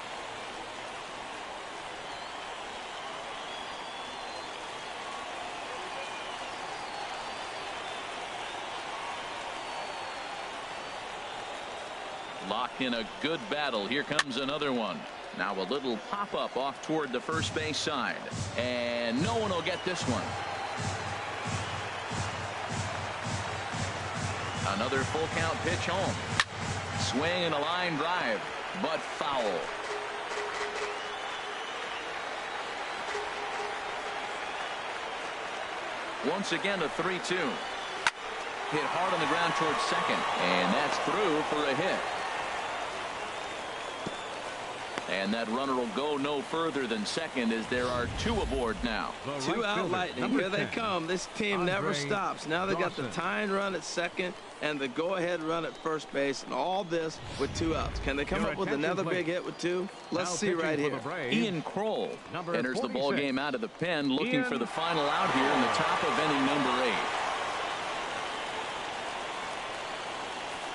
Locked in a good battle. Here comes another one. Now a little pop-up off toward the first base side. And no one will get this one. Another full count pitch home. Swing and a line drive, but foul. Once again a 3-2. Hit hard on the ground towards second. And that's through for a hit. And that runner will go no further than second as there are 2 aboard now. Two out Lightning. Here they come. This team never stops. Now they got the tying run at second and the go-ahead run at first base, and all this with 2 outs. Can they come up with another big hit with 2? Let's see right here. Ian Kroll enters the ball game out of the pen, looking for the final out here in the top of inning number 8.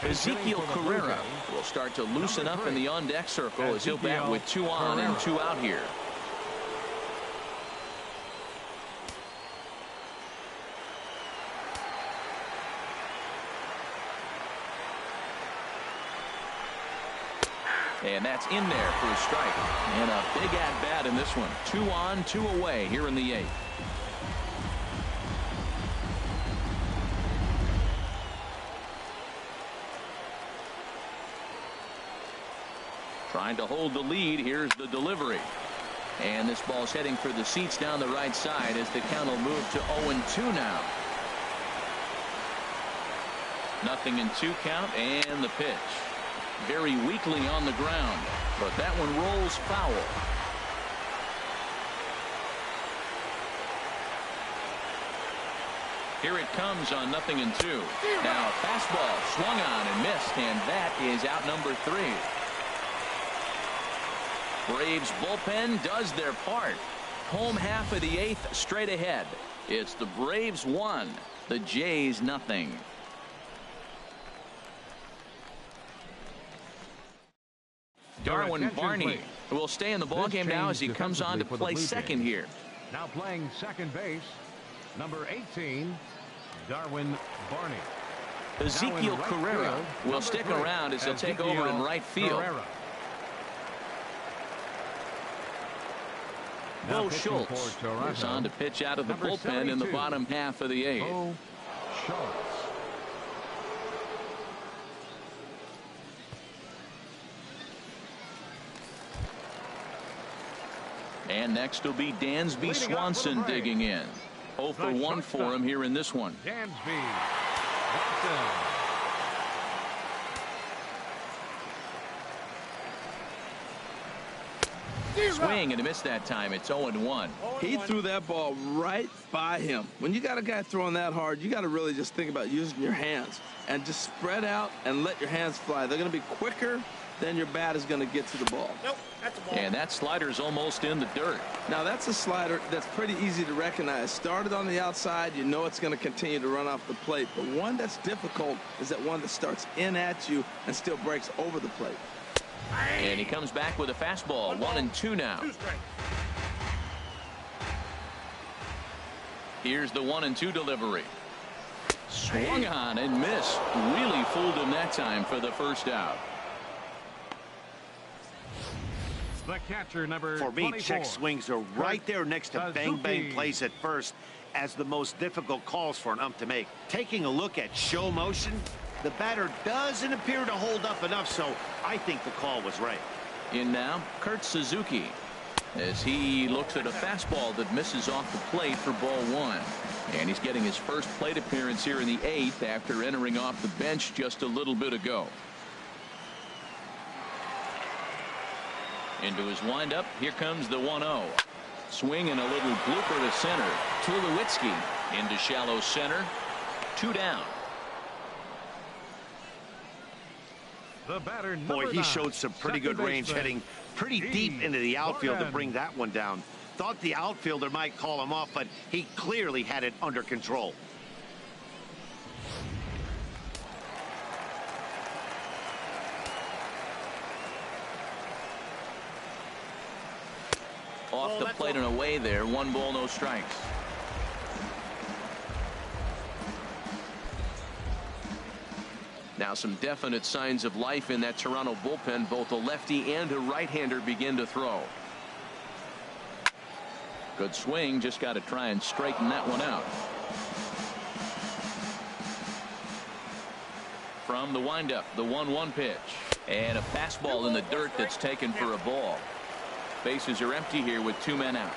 Ezekiel Carrera will start to loosen up in the on-deck circle as he'll bat with 2 on and 2 out here. And that's in there for a strike. And a big at-bat in this one. 2 on, 2 away here in the 8th. Trying to hold the lead. Here's the delivery. And this ball's heading for the seats down the right side as the count will move to 0-2 now. 0-2 count and the pitch. Very weakly on the ground, but that one rolls foul. Here it comes on 0-2. Now fastball swung on and missed, and that is out number 3. Braves bullpen does their part. Home half of the 8th straight ahead. It's the Braves 1, the Jays 0. Darwin Barney will stay in the ballgame now as he comes on to play second here. Now playing second base, number 18, Darwin Barney. Ezekiel Carrera will stick around as he'll take over in right field. Bo Schultz is on to pitch out of the bullpen in the bottom half of the 8th. Bo Schultz. And next will be Dansby Swanson digging in. 0 for 1 for him here in this one. Dansby Swanson. Swing and a miss that time. It's 0-1. He threw that ball right by him. When you got a guy throwing that hard, you got to really just think about using your hands and just spread out and let your hands fly. They're going to be quicker than your bat is going to get to the ball. Nope, that's a ball. And that slider's almost in the dirt. Now that's a slider that's pretty easy to recognize. Started on the outside, you know it's going to continue to run off the plate. But one that's difficult is that one that starts in at you and still breaks over the plate. And he comes back with a fastball. 1-2 now. Here's the 1-2 delivery. Swung on and missed. Really fooled him that time for the first out. The catcher, number For me, 24. check swings are right there next to bang bang plays at first as the most difficult calls for an ump to make. Taking a look at show motion, the batter doesn't appear to hold up enough, so I think the call was right. In now, Kurt Suzuki, as he looks at a fastball that misses off the plate for ball 1. And he's getting his first plate appearance here in the 8th after entering off the bench just a little bit ago. Into his windup, here comes the 1-0. Swing and a little blooper to center. Tulowitzki into shallow center. 2 down. The batter, Boy, he showed some pretty good range, heading pretty deep into the outfield to bring that one down. Thought the outfielder might call him off, but he clearly had it under control. Off the plate and away there. 1 ball, no strikes. Now some definite signs of life in that Toronto bullpen. Both a lefty and a right-hander begin to throw. Good swing. Just got to try and straighten that one out. From the windup, the 1-1 pitch. And a fastball in the dirt that's taken for a ball. Bases are empty here with 2 men out.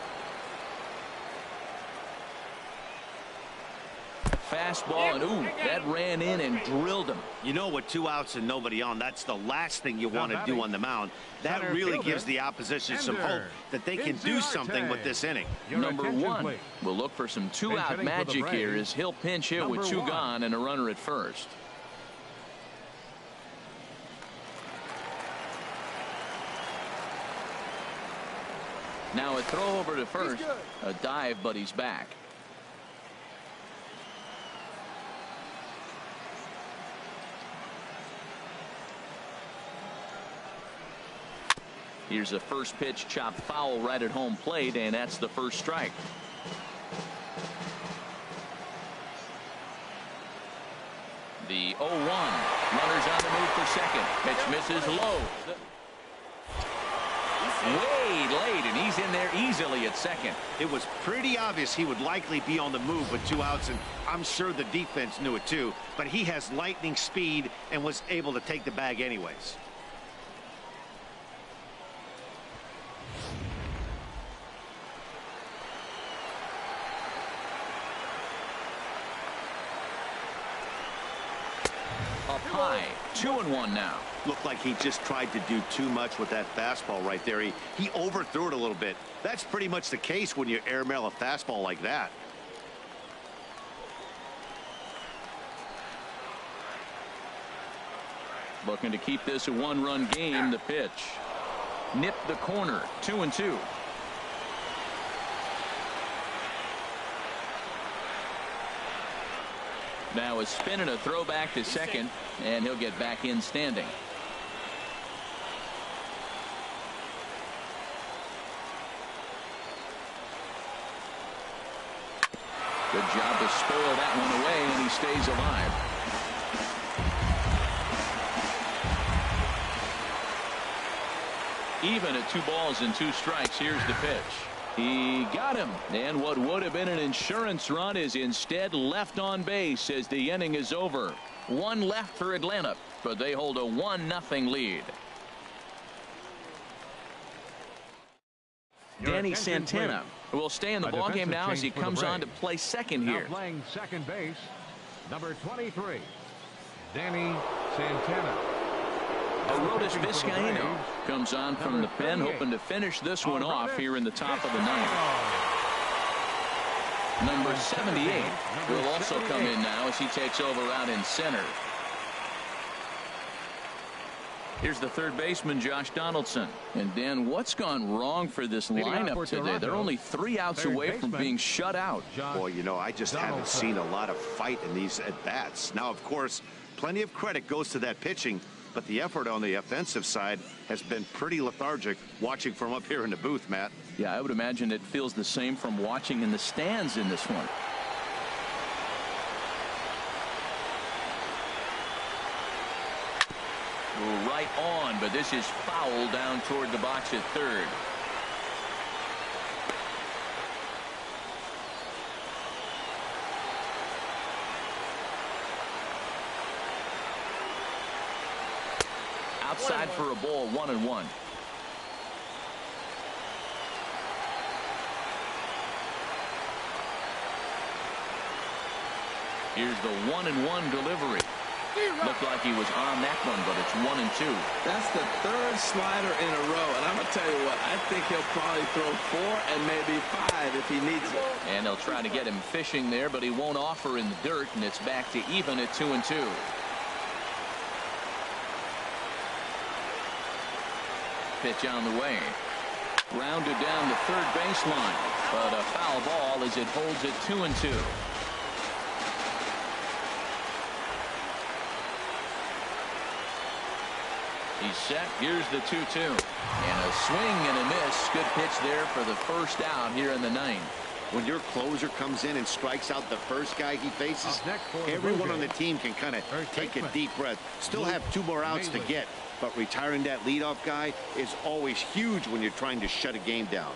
fastball, and ooh, that ran in and drilled him. You know, with 2 outs and nobody on, that's the last thing you want to do on the mound. That really gives the opposition some hope that they can do something with this inning. Number 1 will look for some 2-out magic here as he'll pinch hit with 2 gone and a runner at first. Now a throw over to first, a dive, but he's back. Here's a first pitch chopped foul right at home plate, and that's the first strike. The 0-1. Runners on the move for second. Pitch misses low. Way late, and he's in there easily at second. It was pretty obvious he would likely be on the move with 2 outs, and I'm sure the defense knew it too. But he has lightning speed and was able to take the bag anyways. Up high, 2-1 now. Looked like he just tried to do too much with that fastball right there. He overthrew it a little bit. That's pretty much the case when you airmail a fastball like that. Looking to keep this a 1-run game. The pitch nipped the corner. 2-2. Now a spin and a throw back to second, and he'll get back in standing. Good job to spoil that one away, and he stays alive. Even at 2 balls and 2 strikes. Here's the pitch. He got him, and what would have been an insurance run is instead left on base as the inning is over. 1 left for Atlanta, but they hold a 1-0 lead. Danny Santana will stay in the ballgame now as he comes on to play second here. Now playing second base, number 23, Danny Santana. Arodys Vizcaíno comes on from the pen, hoping to finish this one off here in the top of the 9th. Number 78 will also come in now as he takes over out in center. Here's the third baseman, Josh Donaldson. And Dan, what's gone wrong for this lineup today? They're only 3 outs away from being shut out. Boy, you know, I just haven't seen a lot of fight in these at-bats. Now, of course, plenty of credit goes to that pitching, but the effort on the offensive side has been pretty lethargic watching from up here in the booth, Matt. Yeah, I would imagine it feels the same from watching in the stands in this one. Right on, but this is foul down toward the box at third. Outside for a ball, 1-1. Here's the 1-1 delivery. Looked like he was on that one, but it's 1-2. That's the 3rd slider in a row, and I'm going to tell you what, I think he'll probably throw 4 and maybe 5 if he needs it. And they'll try to get him fishing there, but he won't offer in the dirt, and it's back to even at 2-2. Pitch on the way. Grounded down the third baseline, but a foul ball as it holds it 2-2. He's set. Here's the 2-2. And a swing and a miss. Good pitch there for the first out here in the 9th. When your closer comes in and strikes out the first guy he faces, everyone on the team can kind of take a deep breath. Still have 2 more outs to get, but retiring that leadoff guy is always huge when you're trying to shut a game down.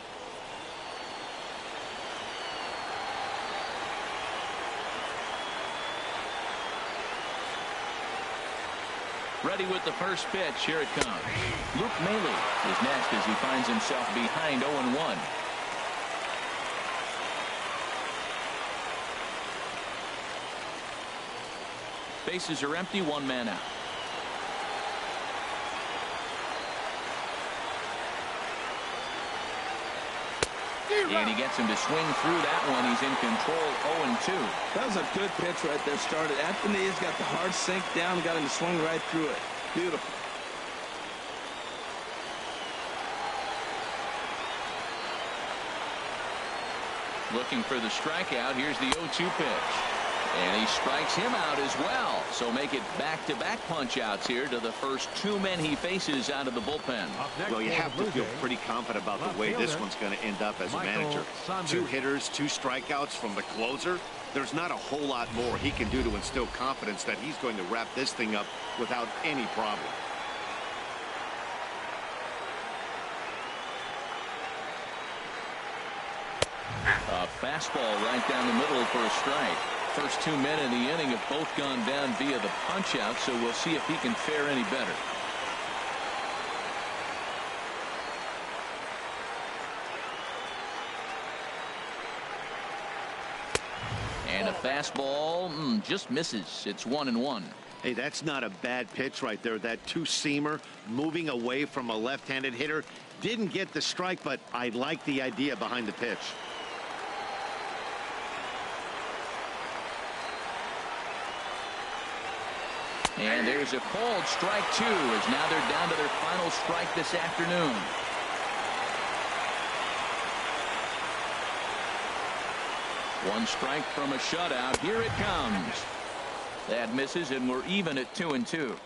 Ready with the first pitch. Here it comes. Luke Maile is next as he finds himself behind 0-1. Bases are empty, one man out. And he gets him to swing through that one. He's in control, 0-2. That was a good pitch right there. Started at the knees, got the hard sink down, got him to swing right through it. Beautiful. Looking for the strikeout. Here's the 0-2 pitch. And he strikes him out as well. So make it back-to-back punch-outs here to the first two men he faces out of the bullpen. Well, you have to feel pretty confident about the way this one's going to end up as a manager. 2 hitters, 2 strikeouts from the closer. There's not a whole lot more he can do to instill confidence that he's going to wrap this thing up without any problem. A fastball right down the middle for a strike. First 2 men in the inning have both gone down via the punch-out, so we'll see if he can fare any better. And a fastball just misses. It's 1-1. Hey, that's not a bad pitch right there. That 2-seamer moving away from a left-handed hitter. Didn't get the strike, but I like the idea behind the pitch. And there's a called strike 2, as now they're down to their final strike this afternoon. One strike from a shutout. Here it comes. That misses, and we're even at 2-2.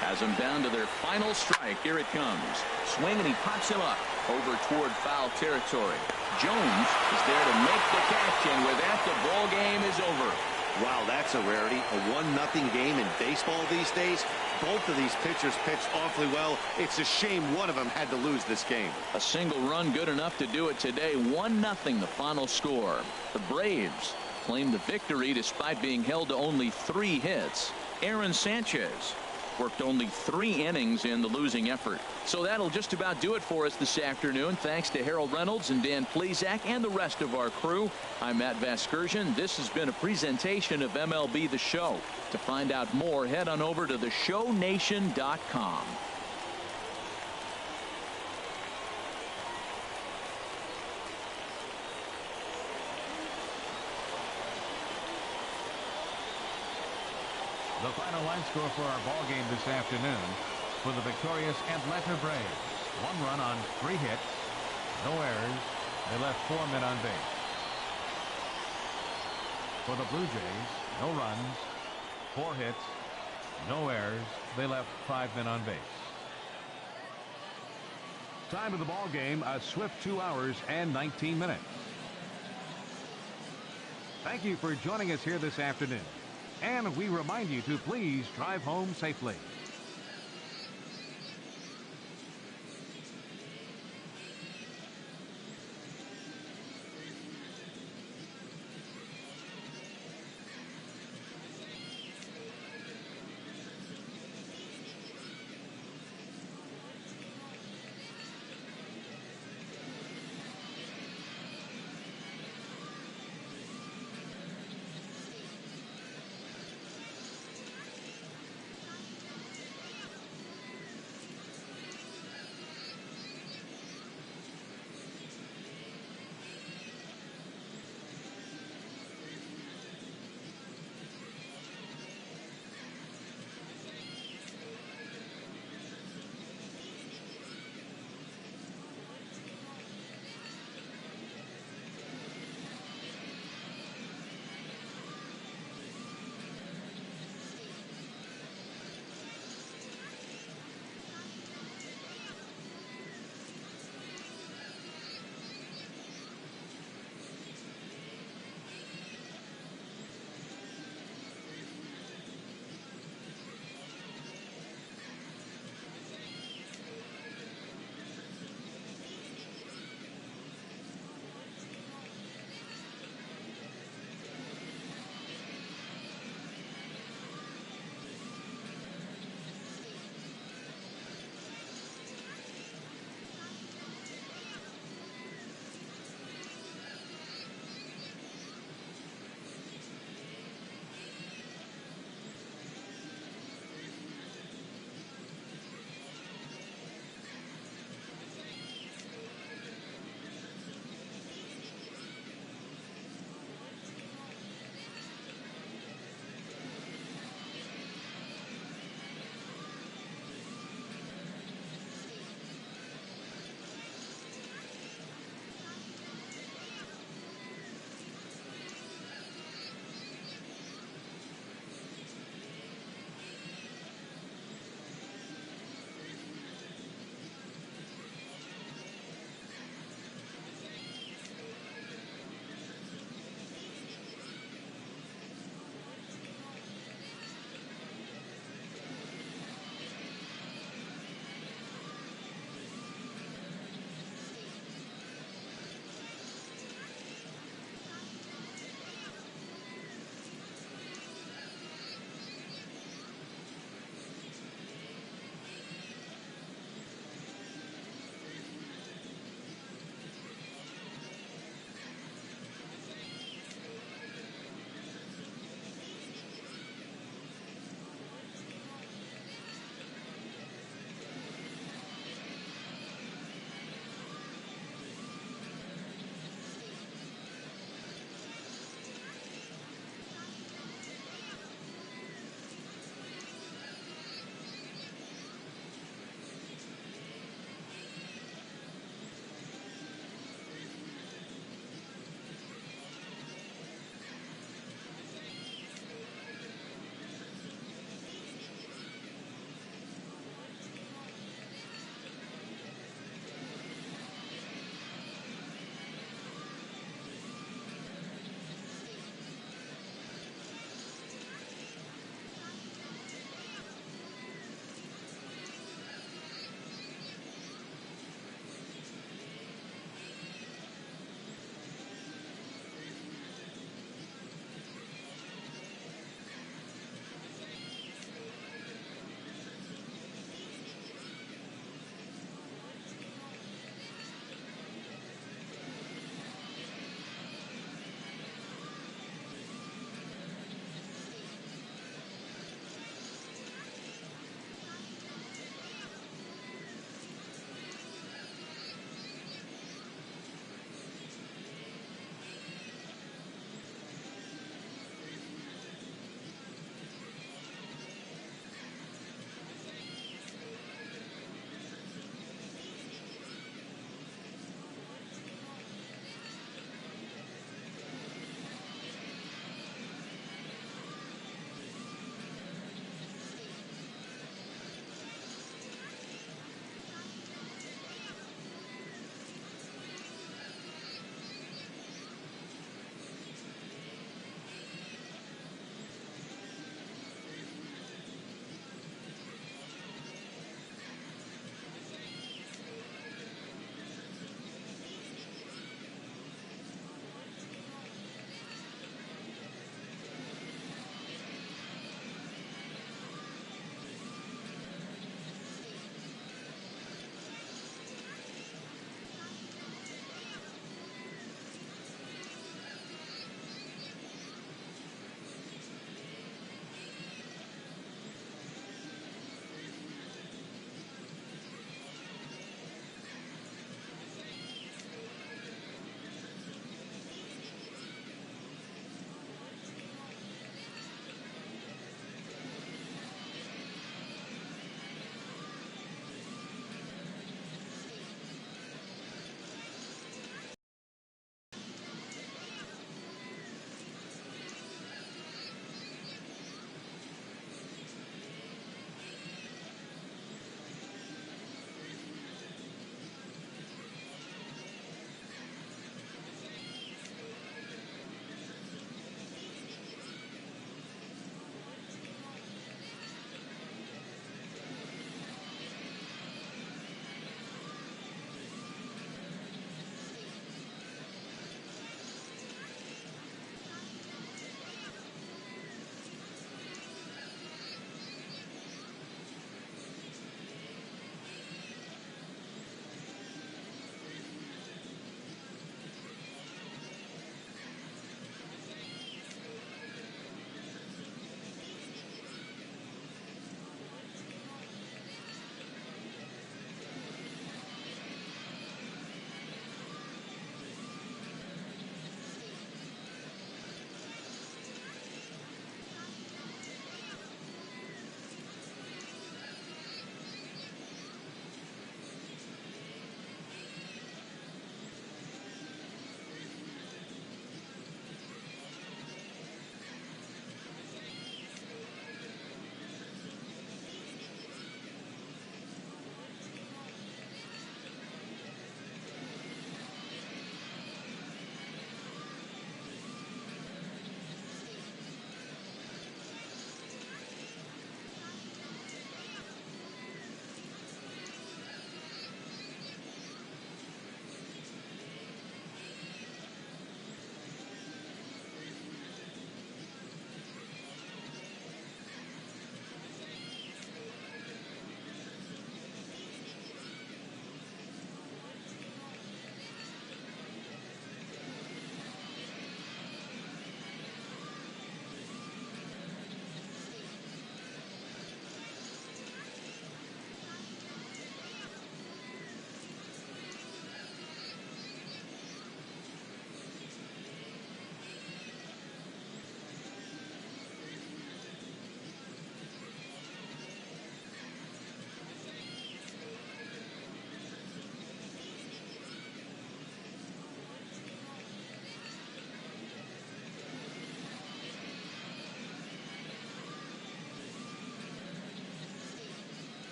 Has them down to their final strike. Here it comes. Swing, and he pops him up over toward foul territory. Jones is there to make the catch, and with that, the ball game is over. Wow, that's a rarity. A 1-0 game in baseball these days. Both of these pitchers pitched awfully well. It's a shame one of them had to lose this game. A single run good enough to do it today. 1-0 the final score. The Braves claim the victory despite being held to only 3 hits. Aaron Sanchez worked only 3 innings in the losing effort. So that'll just about do it for us this afternoon. Thanks to Harold Reynolds and Dan Plesac and the rest of our crew. I'm Matt Vasgersian. This has been a presentation of MLB The Show. To find out more, head on over to theshownation.com. The final line score for our ball game this afternoon for the victorious Atlanta Braves. 1 run on 3 hits, no errors. They left 4 men on base. For the Blue Jays, no runs, 4 hits, no errors. They left 5 men on base. Time of the ball game, a swift 2 hours and 19 minutes. Thank you for joining us here this afternoon. And we remind you to please drive home safely.